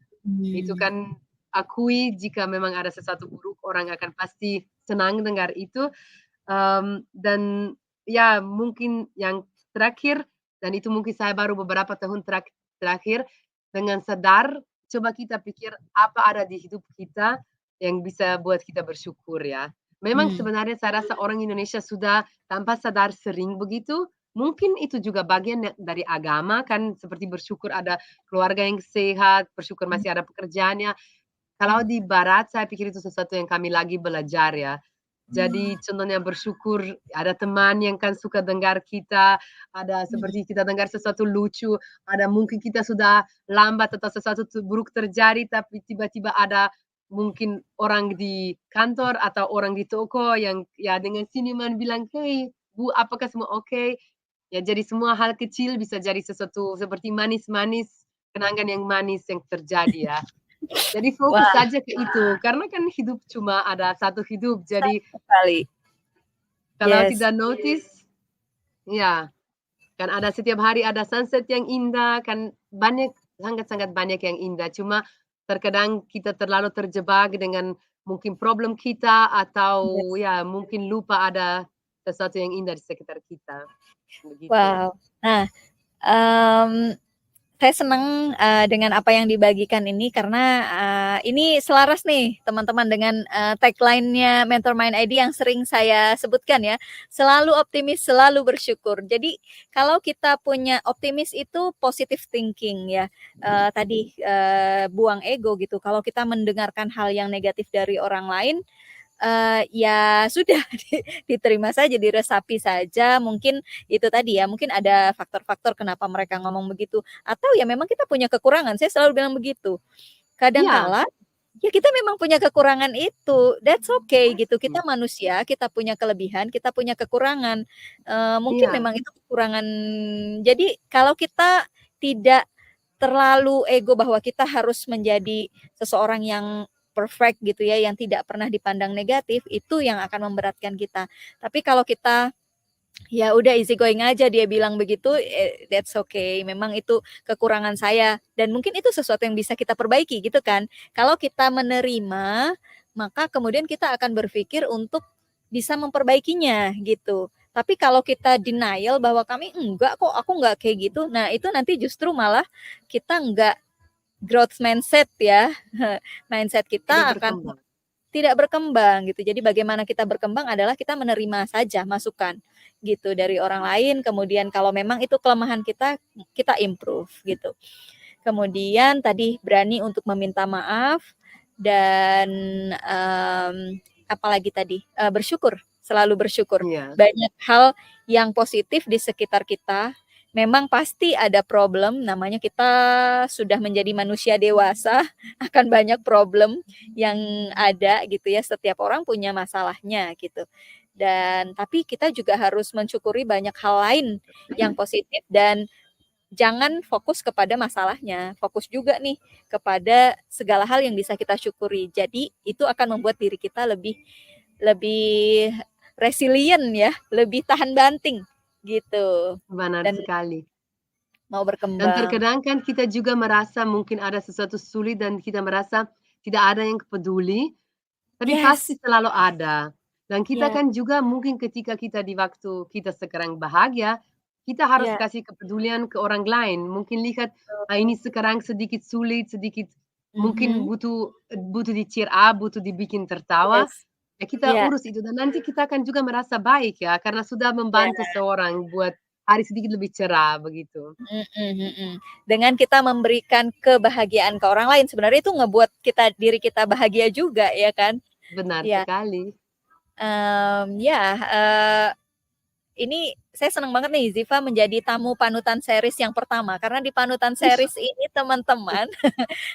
Itu mmm, kan akui jika memang ada sesuatu buruk, orang akan pasti senang dengar itu, dan ya mungkin yang terakhir, dan itu mungkin saya baru beberapa tahun terakhir, dengan sadar coba kita pikir apa ada di hidup kita yang bisa buat kita bersyukur ya. Memang Hmm. sebenarnya saya rasa orang Indonesia sudah tanpa sadar sering begitu, mungkin itu juga bagian dari agama kan, seperti bersyukur ada keluarga yang sehat, bersyukur masih ada pekerjaannya. Kalau di barat saya pikir itu sesuatu yang kami lagi belajar ya. Jadi contohnya bersyukur ada teman yang kan suka dengar kita, ada seperti kita dengar sesuatu lucu, ada mungkin kita sudah lambat atau sesuatu buruk terjadi, tapi tiba-tiba ada mungkin orang di kantor atau orang di toko yang ya dengan senyuman bilang, "Hei Bu, apakah semua oke?" Ya jadi semua hal kecil bisa jadi sesuatu seperti manis-manis, kenangan yang manis yang terjadi ya. Jadi fokus Wah, saja ke itu, karena kan hidup cuma ada satu hidup, jadi satu kali. kalau Yes. tidak notice, ya, kan ada setiap hari ada sunset yang indah, kan banyak, sangat-sangat banyak yang indah. Cuma terkadang kita terlalu terjebak dengan mungkin problem kita atau Yes. ya mungkin lupa ada sesuatu yang indah di sekitar kita, begitu. Wow. Nah, mmm, saya senang, dengan apa yang dibagikan ini karena, ini selaras nih teman-teman dengan, tagline-nya Mentor Mind ID yang sering saya sebutkan ya, selalu optimis, selalu bersyukur. Jadi kalau kita punya optimis itu positive thinking ya, tadi, buang ego gitu. Kalau kita mendengarkan hal yang negatif dari orang lain, ya sudah diterima saja, diresapi saja, mungkin itu tadi ya, mungkin ada faktor-faktor kenapa mereka ngomong begitu, atau ya memang kita punya kekurangan, saya selalu bilang begitu. Kadang Iya, kala, ya kita memang punya kekurangan itu, that's okay gitu, kita pasti. manusia, kita punya kelebihan, kita punya kekurangan, mungkin Iya, memang itu kekurangan jadi kalau kita tidak terlalu ego bahwa kita harus menjadi seseorang yang perfect gitu ya, yang tidak pernah dipandang negatif, itu yang akan memberatkan kita. Tapi kalau kita, ya udah easy going aja dia bilang begitu, that's okay, memang itu kekurangan saya dan mungkin itu sesuatu yang bisa kita perbaiki gitu kan. Kalau kita menerima, maka kemudian kita akan berpikir untuk bisa memperbaikinya gitu. Tapi kalau kita denial bahwa kami enggak kok, aku enggak kayak gitu. Nah, itu nanti justru malah kita enggak growth mindset ya. Mindset tidak kita akan berkembang. tidak berkembang gitu. Jadi bagaimana kita berkembang adalah kita menerima saja masukan gitu dari orang lain. Kemudian kalau memang itu kelemahan kita, kita improve gitu. Kemudian tadi berani untuk meminta maaf dan apalagi tadi bersyukur, selalu bersyukur. Iya, Banyak hal yang positif di sekitar kita. Memang pasti ada problem, namanya kita sudah menjadi manusia dewasa, akan banyak problem yang ada gitu ya. Setiap orang punya masalahnya gitu. Dan tapi kita juga harus mensyukuri banyak hal lain yang positif dan jangan fokus kepada masalahnya, fokus juga nih kepada segala hal yang bisa kita syukuri. Jadi itu akan membuat diri kita lebih lebih resilient ya, lebih tahan banting gitu. benar Dan sekali. mau Dan berkembang. terkadang kan kita juga merasa mungkin ada sesuatu sulit dan kita merasa tidak ada yang peduli, tapi pasti Yes, selalu ada. Dan kita ya, kan juga mungkin ketika kita di waktu kita sekarang bahagia, kita harus ya, kasih kepedulian ke orang lain. Mungkin lihat, ah, ini sekarang sedikit sulit, sedikit mungkin mhm, butuh butuh di-cheer up, butuh dibikin tertawa, yes, ya kita ya, urus itu dan nanti kita akan juga merasa baik ya, karena sudah ya. membantu seorang buat hari sedikit lebih cerah, begitu. Mhm, mhm. Dengan kita memberikan kebahagiaan ke orang lain, sebenarnya itu ngebuat diri kita bahagia juga ya kan? Benar Ya, sekali. ya, ini saya senang banget nih Ziva menjadi tamu panutan series yang pertama, karena di panutan Ih, series ini teman-teman,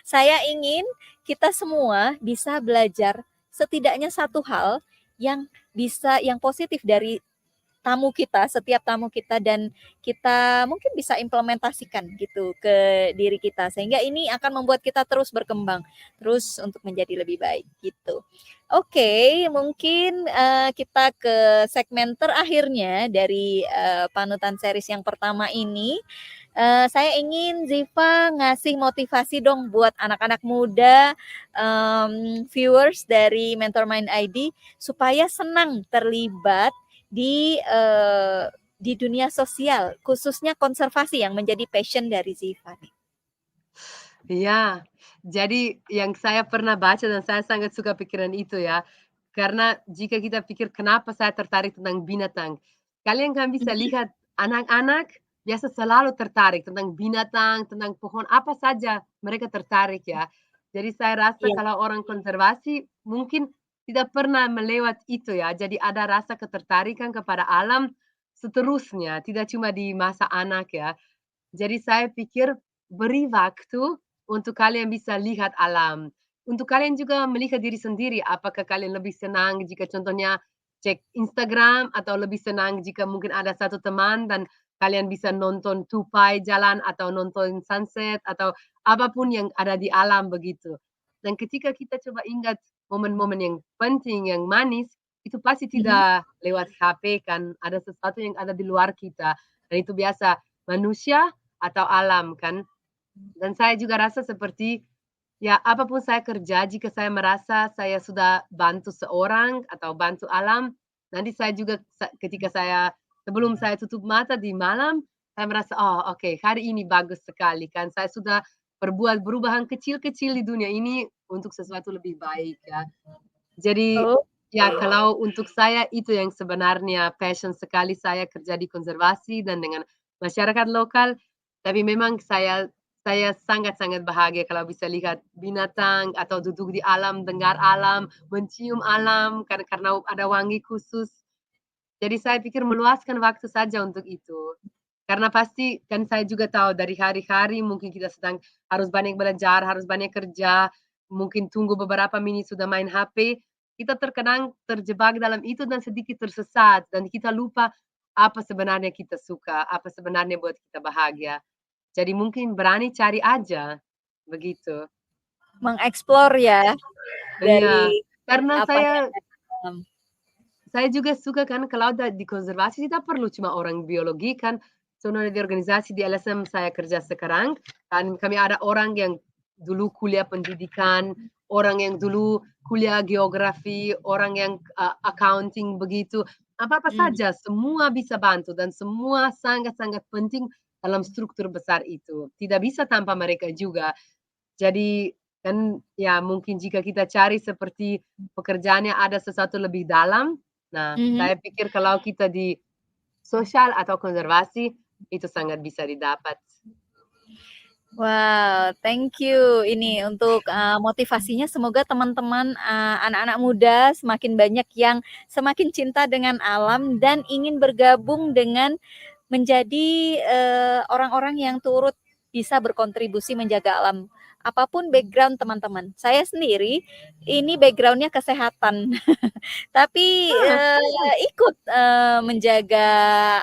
saya ingin kita semua bisa belajar setidaknya satu hal yang positif dari setiap tamu kita dan kita mungkin bisa implementasikan gitu ke diri kita sehingga ini akan membuat kita terus berkembang, terus untuk menjadi lebih baik gitu. Oke, mungkin kita ke segmen terakhirnya dari panutan series yang pertama ini. Saya ingin Ziva ngasih motivasi dong buat anak-anak muda, viewers dari Mentor Mind ID supaya senang terlibat di dunia sosial, khususnya konservasi yang menjadi passion dari Ziva nih. Iya, jadi yang saya pernah baca dan saya sangat suka pikiran itu ya, karena jika kita pikir kenapa saya tertarik tentang binatang, kalian kan bisa Mhm. lihat anak-anak biasa selalu tertarik tentang binatang, tentang pohon, apa saja mereka tertarik ya. Jadi saya rasa Iya. kalau orang konservasi mungkin tidak pernah melewat itu ya, jadi ada rasa ketertarikan kepada alam seterusnya, tidak cuma di masa anak ya. Jadi saya pikir beri waktu untuk kalian bisa lihat alam. Untuk kalian juga melihat diri sendiri, apakah kalian lebih senang jika contohnya cek Instagram atau lebih senang jika mungkin ada satu teman dan kalian bisa nonton tupai jalan atau nonton sunset atau apapun yang ada di alam begitu. Dan ketika kita coba ingat momen-momen yang penting, yang manis, itu pasti Mhm. tidak lewat HP kan, ada sesuatu yang ada di luar kita. Dan itu biasa manusia atau alam kan. Dan saya juga rasa seperti, ya apapun saya kerja jika saya merasa saya sudah bantu seorang atau bantu alam, nanti saya juga ketika saya sebelum saya tutup mata di malam, saya merasa, "Oh oke, hari ini bagus sekali kan, saya sudah berbuat perubahan kecil-kecil di dunia ini untuk sesuatu lebih baik," ya. Jadi, ya Oke. kalau untuk saya itu yang sebenarnya passion sekali saya kerja di konservasi dan dengan masyarakat lokal, tapi memang saya sangat-sangat bahagia kalau bisa lihat binatang atau duduk di alam, dengar alam, mencium alam karena ada wangi khusus. Jadi saya pikir meluaskan waktu saja untuk itu. Karena pasti kan saya juga tahu dari hari-hari mungkin kita sedang harus banyak belajar, harus banyak kerja, mungkin tunggu beberapa menit sudah main HP, kita terkadang terjebak dalam itu dan sedikit tersesat dan kita lupa apa sebenarnya kita suka, apa sebenarnya buat kita bahagia. Jadi mungkin berani cari aja, begitu. Mengeksplor ya Iya, dari karena apa yang ada di dalam. saya juga suka kan kalau di konservasi tidak perlu cuma orang biologi kan, soalnya di organisasi di LSM saya kerja sekarang, kan kami ada orang yang dulu kuliah pendidikan, orang yang dulu kuliah geografi, orang yang accounting begitu, apa-apa Mmm. saja semua bisa bantu dan semua sangat-sangat penting dalam struktur besar itu. Tidak bisa tanpa mereka juga. Jadi kan ya mungkin jika kita cari seperti pekerjaannya ada sesuatu lebih dalam, nah Mhm. saya pikir kalau kita di sosial atau konservasi, itu sangat bisa didapat. Wow, thank you ini untuk, motivasinya semoga teman-teman, anak-anak muda semakin banyak yang semakin cinta dengan alam dan ingin bergabung dengan menjadi, orang-orang yang turut bisa berkontribusi menjaga alam. Apapun background teman-teman. Saya sendiri ini background-nya kesehatan. Tapi, Ah, ikut, menjaga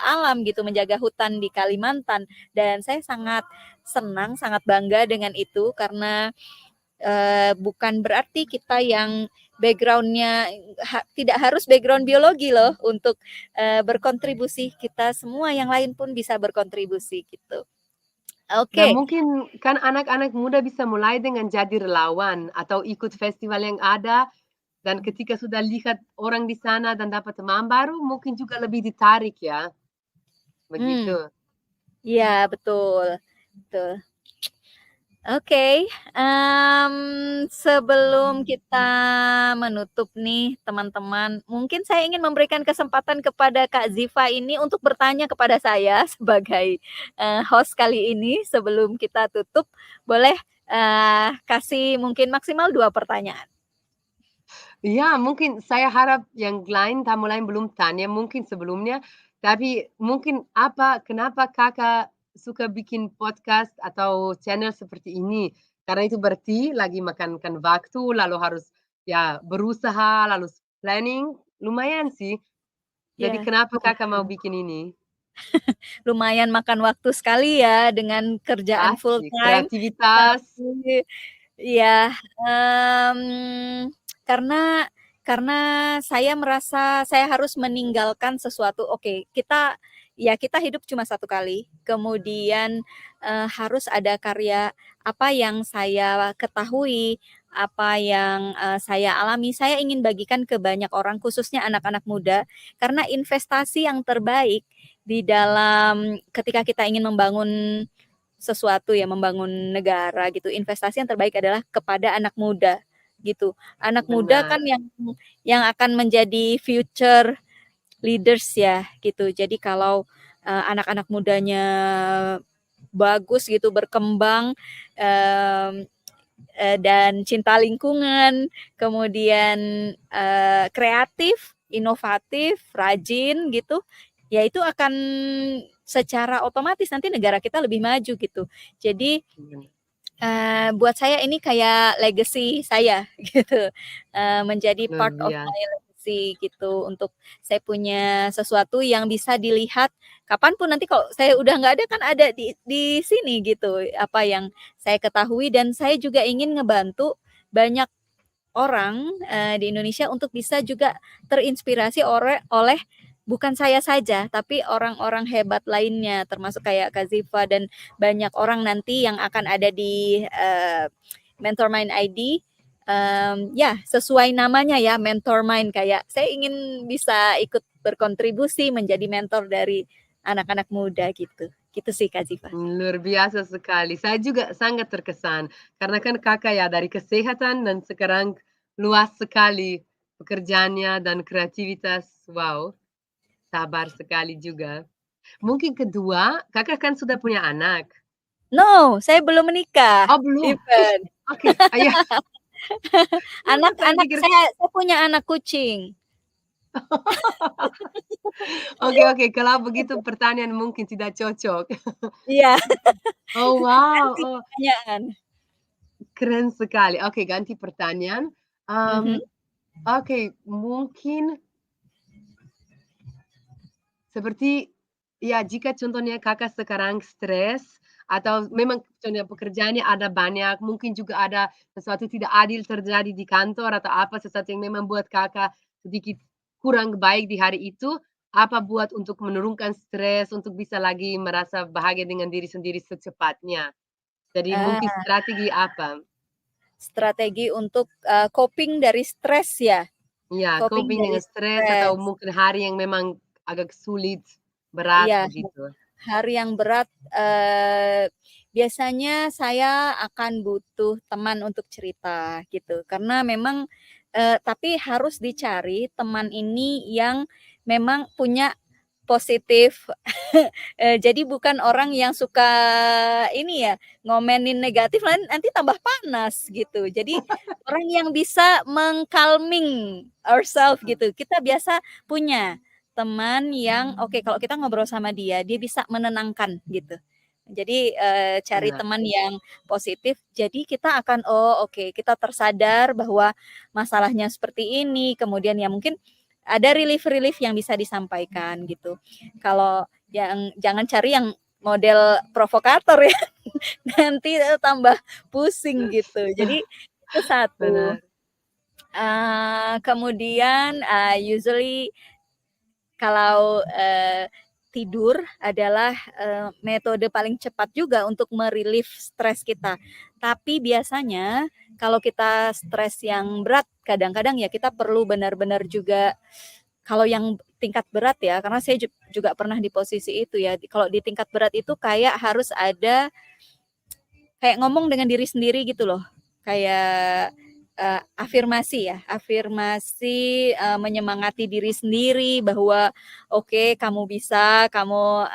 alam gitu, menjaga hutan di Kalimantan dan saya sangat senang, sangat bangga dengan itu karena, bukan berarti kita yang background-nya tidak harus background biologi loh untuk, berkontribusi, kita semua yang lain pun bisa berkontribusi gitu. nah Oke. mungkin kan anak-anak muda bisa mulai dengan jadi relawan atau ikut festival yang ada, dan ketika sudah lihat orang di sana dan dapat teman baru, mungkin juga lebih ditarik ya, Mmm, begitu. iya betul, betul. Oke, sebelum kita menutup nih teman-teman, mungkin saya ingin memberikan kesempatan kepada Kak Ziva ini untuk bertanya kepada saya sebagai, host kali ini sebelum kita tutup, boleh, kasih mungkin maksimal 2 pertanyaan? Iya, mungkin saya harap yang lain, tamu lain belum tanya mungkin sebelumnya, tapi mungkin kenapa Kakak suka bikin podcast atau channel seperti ini? Karena itu berarti lagi makankan waktu, lalu harus ya berusaha, lalu planning, lumayan sih. Jadi Ya, kenapa Kakak mau bikin ini? lumayan makan waktu sekali ya dengan kerjaan full Asik, time, kreativitas. tapi iya, karena karena saya merasa saya harus meninggalkan sesuatu. Oke, kita ya kita hidup cuma satu kali, kemudian harus ada karya apa yang saya ketahui, apa yang saya alami, saya ingin bagikan ke banyak orang, khususnya anak-anak muda, karena investasi yang terbaik di dalam ketika kita ingin membangun sesuatu ya, membangun negara gitu, investasi yang terbaik adalah kepada anak muda gitu. Anak muda kan Benar. yang akan menjadi future leaders ya gitu. Jadi kalau anak-anak mudanya bagus gitu, berkembang, dan cinta lingkungan, kemudian kreatif, inovatif, rajin gitu, ya itu akan secara otomatis nanti negara kita lebih maju gitu. Jadi Benar. buat saya ini kayak legacy saya gitu, menjadi Luar part of biasa. my legacy gitu, untuk saya punya sesuatu yang bisa dilihat kapanpun nanti kalau saya udah nggak ada kan ada di sini gitu, apa yang saya ketahui dan saya juga ingin ngebantu banyak orang, di Indonesia untuk bisa juga terinspirasi oleh bukan saya saja, tapi orang-orang hebat lainnya, termasuk kayak Kak Ziva dan banyak orang nanti yang akan ada di, Mentor Mind ID, ya sesuai namanya ya, Mentor Mind, kayak saya ingin bisa ikut berkontribusi menjadi mentor dari anak-anak muda gitu. Gitu sih Kak Ziva. Luar biasa sekali. Saya juga sangat terkesan, karena kan Kakak ya dari kesehatan dan sekarang luas sekali pekerjaannya dan kreativitas. Wow, sabar sekali juga. Mungkin kedua, Kakak kan sudah punya anak? No, saya belum menikah, Oh belum? even. Oke, ya. Saya Anak-anak pikir saya punya anak kucing. oke oke, kalau begitu pertanyaan mungkin tidak cocok. Iya, Oh wow, ganti oh pertanyaan. keren sekali. Oke, ganti pertanyaan, Mhm. oke, mungkin seperti, ya jika contohnya Kakak sekarang stres atau memang contohnya pekerjaannya ada banyak, mungkin juga ada sesuatu tidak adil terjadi di kantor atau apa, sesuatu yang memang buat Kakak sedikit kurang baik di hari itu, apa buat untuk menurunkan stres, untuk bisa lagi merasa bahagia dengan diri sendiri secepatnya? Jadi mungkin Ah, strategi apa? strategi untuk, coping dari stres ya? Iya, Coping coping dari dengan stres atau stres. mungkin hari yang memang agak sulit, berat Iya, begitu. hari yang berat, biasanya saya akan butuh teman untuk cerita gitu, karena memang tapi harus dicari teman ini yang memang punya positif, jadi bukan orang yang suka ini ya, ngomenin negatif nanti tambah panas gitu. Jadi orang yang bisa meng-calming ourselves gitu. Kita biasa punya teman yang oke kalau kita ngobrol sama dia, dia bisa menenangkan gitu. Jadi, cari Benar. teman yang positif, jadi kita akan, oh oke kita tersadar bahwa masalahnya seperti ini, kemudian ya mungkin ada relief-relief yang bisa disampaikan gitu. Kalau yang jangan cari yang model provokator ya, nanti, tambah pusing gitu. Jadi itu satu, Benar. kemudian, usually kalau, tidur adalah, metode paling cepat juga untuk me-relief stres kita. Tapi biasanya kalau kita stres yang berat, kadang-kadang ya kita perlu benar-benar juga kalau yang tingkat berat ya, karena saya juga pernah di posisi itu ya, kalau di tingkat berat itu kayak harus ada kayak ngomong dengan diri sendiri gitu loh. Kayak, afirmasi ya, afirmasi, menyemangati diri sendiri bahwa, "Oke, kamu bisa, kamu,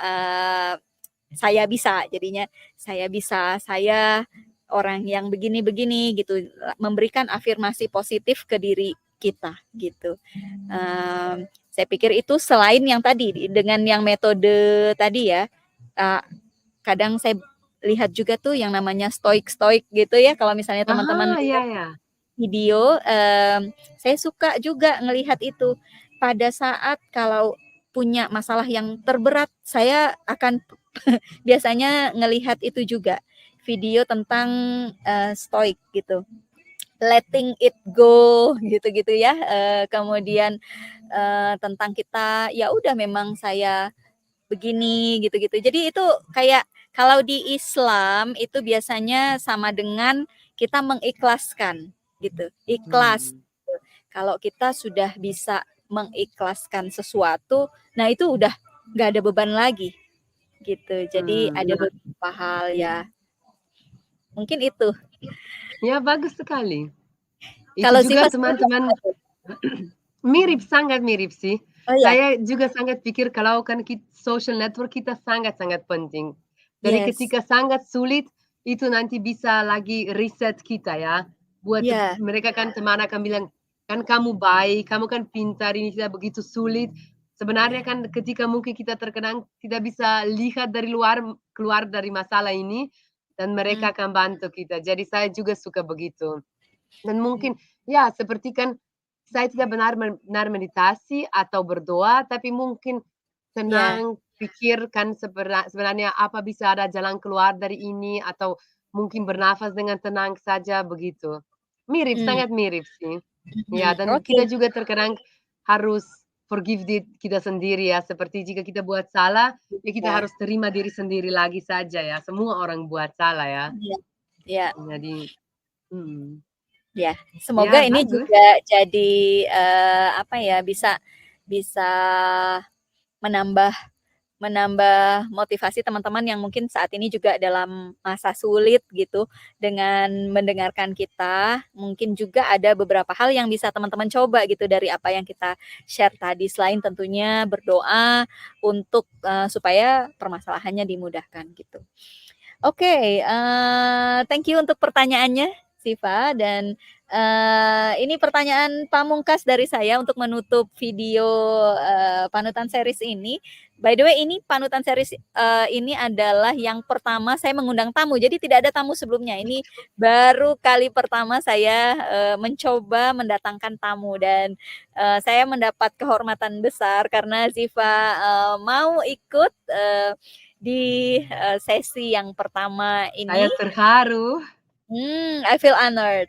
saya bisa," jadinya, "Saya bisa, saya orang yang begini-begini," gitu, memberikan afirmasi positif ke diri kita, gitu. Saya pikir itu selain yang tadi, dengan yang metode tadi ya, eee, kadang saya lihat juga tuh yang namanya stoik-stoik gitu ya, kalau misalnya teman-teman Ah, lihat iya ya. video, saya suka juga ngelihat itu. Pada saat kalau punya masalah yang terberat, saya akan biasanya ngelihat itu juga, video tentang, stoik gitu, letting it go gitu-gitu ya, kemudian, tentang kita, ya udah memang saya begini gitu-gitu. Jadi itu kayak kalau di Islam itu biasanya sama dengan kita mengikhlaskan gitu. Ikhlas. Hmm. Kalau kita sudah bisa mengikhlaskan sesuatu, nah itu udah nggak ada beban lagi gitu. Jadi ada Iya. beberapa hal ya. Mungkin itu. Ya, bagus sekali. Itu Kalau juga Ziva sendiri apa teman-teman tuh? mirip, sangat mirip sih. Oh ya, Saya juga sangat pikir kalau kan social network kita sangat-sangat penting. Dari yes, ketika sangat sulit, itu nanti bisa lagi riset kita ya. Buat ya, mereka kan teman akan bilang, kan kamu baik, kamu kan pintar, ini tidak begitu sulit. Sebenarnya kan ketika mungkin kita terkenang, kita bisa lihat dari luar, keluar dari masalah ini, dan hmm, mereka akan bantu kita. Jadi saya juga suka begitu. Dan mungkin ya seperti kan saya tidak benar-benar meditasi atau berdoa, tapi mungkin ya, tenang, pikirkan sebenarnya apa bisa ada jalan keluar dari ini atau mungkin bernafas dengan tenang saja begitu. Mirip, hmm, sangat mirip sih. Ya, mhm, dan oke, kita juga terkadang harus forgive kita sendiri ya. Seperti jika kita buat salah, ya kita ya, harus terima diri sendiri lagi saja ya. Semua orang buat salah ya. ya, ya, Jadi, hmm, ya. Semoga ya ini bagus. juga jadi apa ya bisa bisa menambah menambah motivasi teman-teman yang mungkin saat ini juga dalam masa sulit gitu dengan mendengarkan kita. Mungkin juga ada beberapa hal yang bisa teman-teman coba gitu dari apa yang kita share tadi selain tentunya berdoa untuk supaya permasalahannya dimudahkan gitu. Oke, thank you untuk pertanyaannya, Siva, dan ini pertanyaan pamungkas dari saya untuk menutup video panutan series ini. By the way, ini panutan series ini adalah yang pertama saya mengundang tamu, jadi tidak ada tamu sebelumnya. Ini baru kali pertama saya mencoba mendatangkan tamu dan saya mendapat kehormatan besar karena Ziva mau ikut di sesi yang pertama Saya ini. terharu. I feel honored.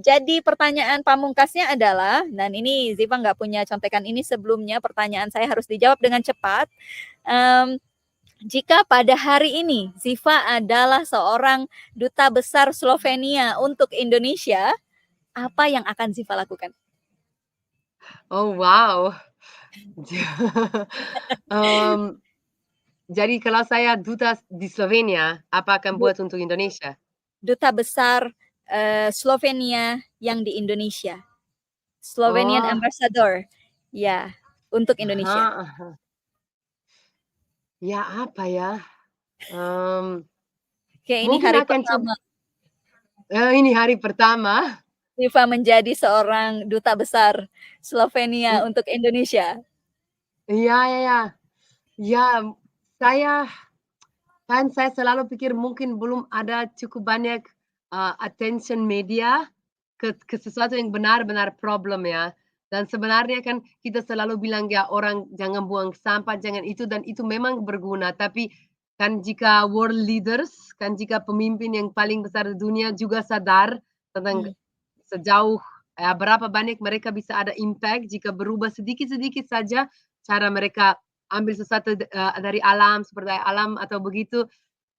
Jadi pertanyaan pamungkasnya adalah, dan ini Ziva nggak punya contekan ini sebelumnya, pertanyaan saya harus dijawab dengan cepat. Um, Jika pada hari ini Ziva adalah seorang duta besar Slovenia untuk Indonesia, apa yang akan Ziva lakukan? Oh, wow. Mmm, jadi kalau saya duta di Slovenia, apa akan buat untuk Indonesia? Duta besar Slovenia yang di Indonesia. Slovenian Oh, Ambassador. Ya, untuk Indonesia. aha. Ya apa ya, mmm, Kayak ini mungkin hari akan pertama ini hari pertama. Ziva menjadi seorang duta besar Slovenia Mmm, untuk Indonesia. iya iya iya. Ya, saya kan saya selalu pikir mungkin belum ada cukup banyak, attention media ke sesuatu yang benar-benar problem ya. Dan sebenarnya kan kita selalu bilang ya orang jangan buang sampah, jangan itu dan itu memang berguna. Tapi kan jika world leaders, kan jika pemimpin yang paling besar di dunia juga sadar tentang Hmm, sejauh berapa banyak mereka bisa ada impact jika berubah sedikit-sedikit saja cara mereka ambil sesuatu dari alam seperti alam atau begitu,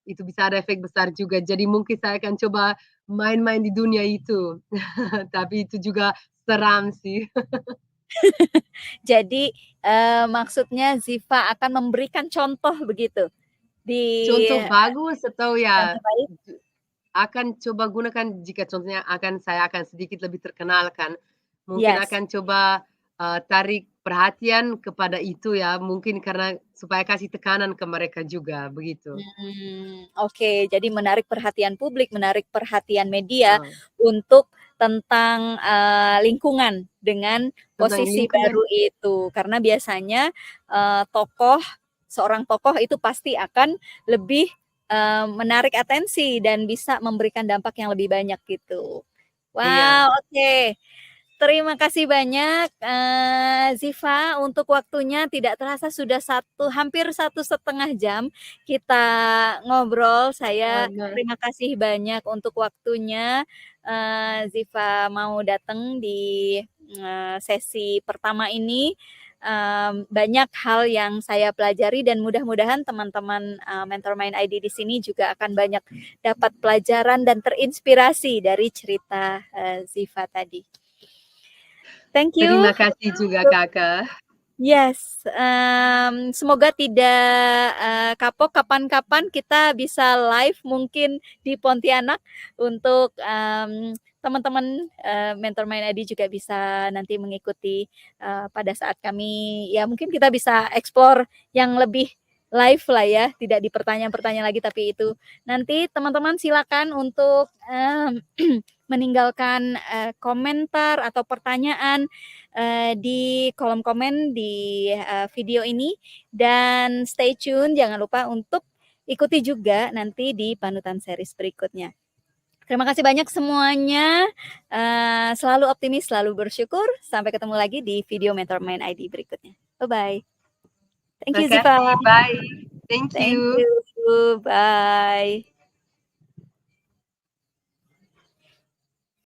itu bisa ada efek besar juga. Jadi mungkin saya akan coba main-main di dunia itu. Tapi itu juga seram sih. jadi, maksudnya Ziva akan memberikan contoh begitu di Contoh bagus atau ya contoh baik? akan coba gunakan jika contohnya saya akan sedikit lebih terkenal kan, mungkin Yes. akan coba, tarik perhatian kepada itu ya, mungkin karena supaya kasih tekanan ke mereka juga, begitu. Oke, jadi menarik perhatian publik, menarik perhatian media Heeh, untuk tentang, lingkungan dengan tentang posisi lingkungan baru itu. Karena biasanya, seorang tokoh itu pasti akan lebih, menarik atensi dan bisa memberikan dampak yang lebih banyak gitu. iya. Wow, oke. Terima kasih banyak, Ziva untuk waktunya, tidak terasa sudah hampir 1,5 jam kita ngobrol. Saya Sama. terima kasih banyak untuk waktunya, Ziva mau datang di, sesi pertama ini. banyak hal yang saya pelajari dan mudah-mudahan teman-teman, Mentor Mind ID di sini juga akan banyak dapat pelajaran dan terinspirasi dari cerita, Ziva tadi. Thank you. Terima kasih juga Kakak. Yes, semoga tidak, kapok, kapan-kapan kita bisa live mungkin di Pontianak untuk, teman-teman, Mentor Mind ID juga bisa nanti mengikuti, pada saat kami ya mungkin kita bisa explore yang lebih live lah ya, tidak di pertanyaan-pertanyaan lagi, tapi itu nanti teman-teman silakan untuk, meninggalkan, komentar atau pertanyaan di kolom komen di, video ini dan stay tune jangan lupa untuk ikuti juga nanti di panutan series berikutnya. Terima kasih banyak semuanya, selalu optimis, selalu bersyukur, sampai ketemu lagi di video Mentor Mind ID berikutnya. Bye-bye. Thank you Ziva. Makasih, bye. Thank Thank you. you, bye.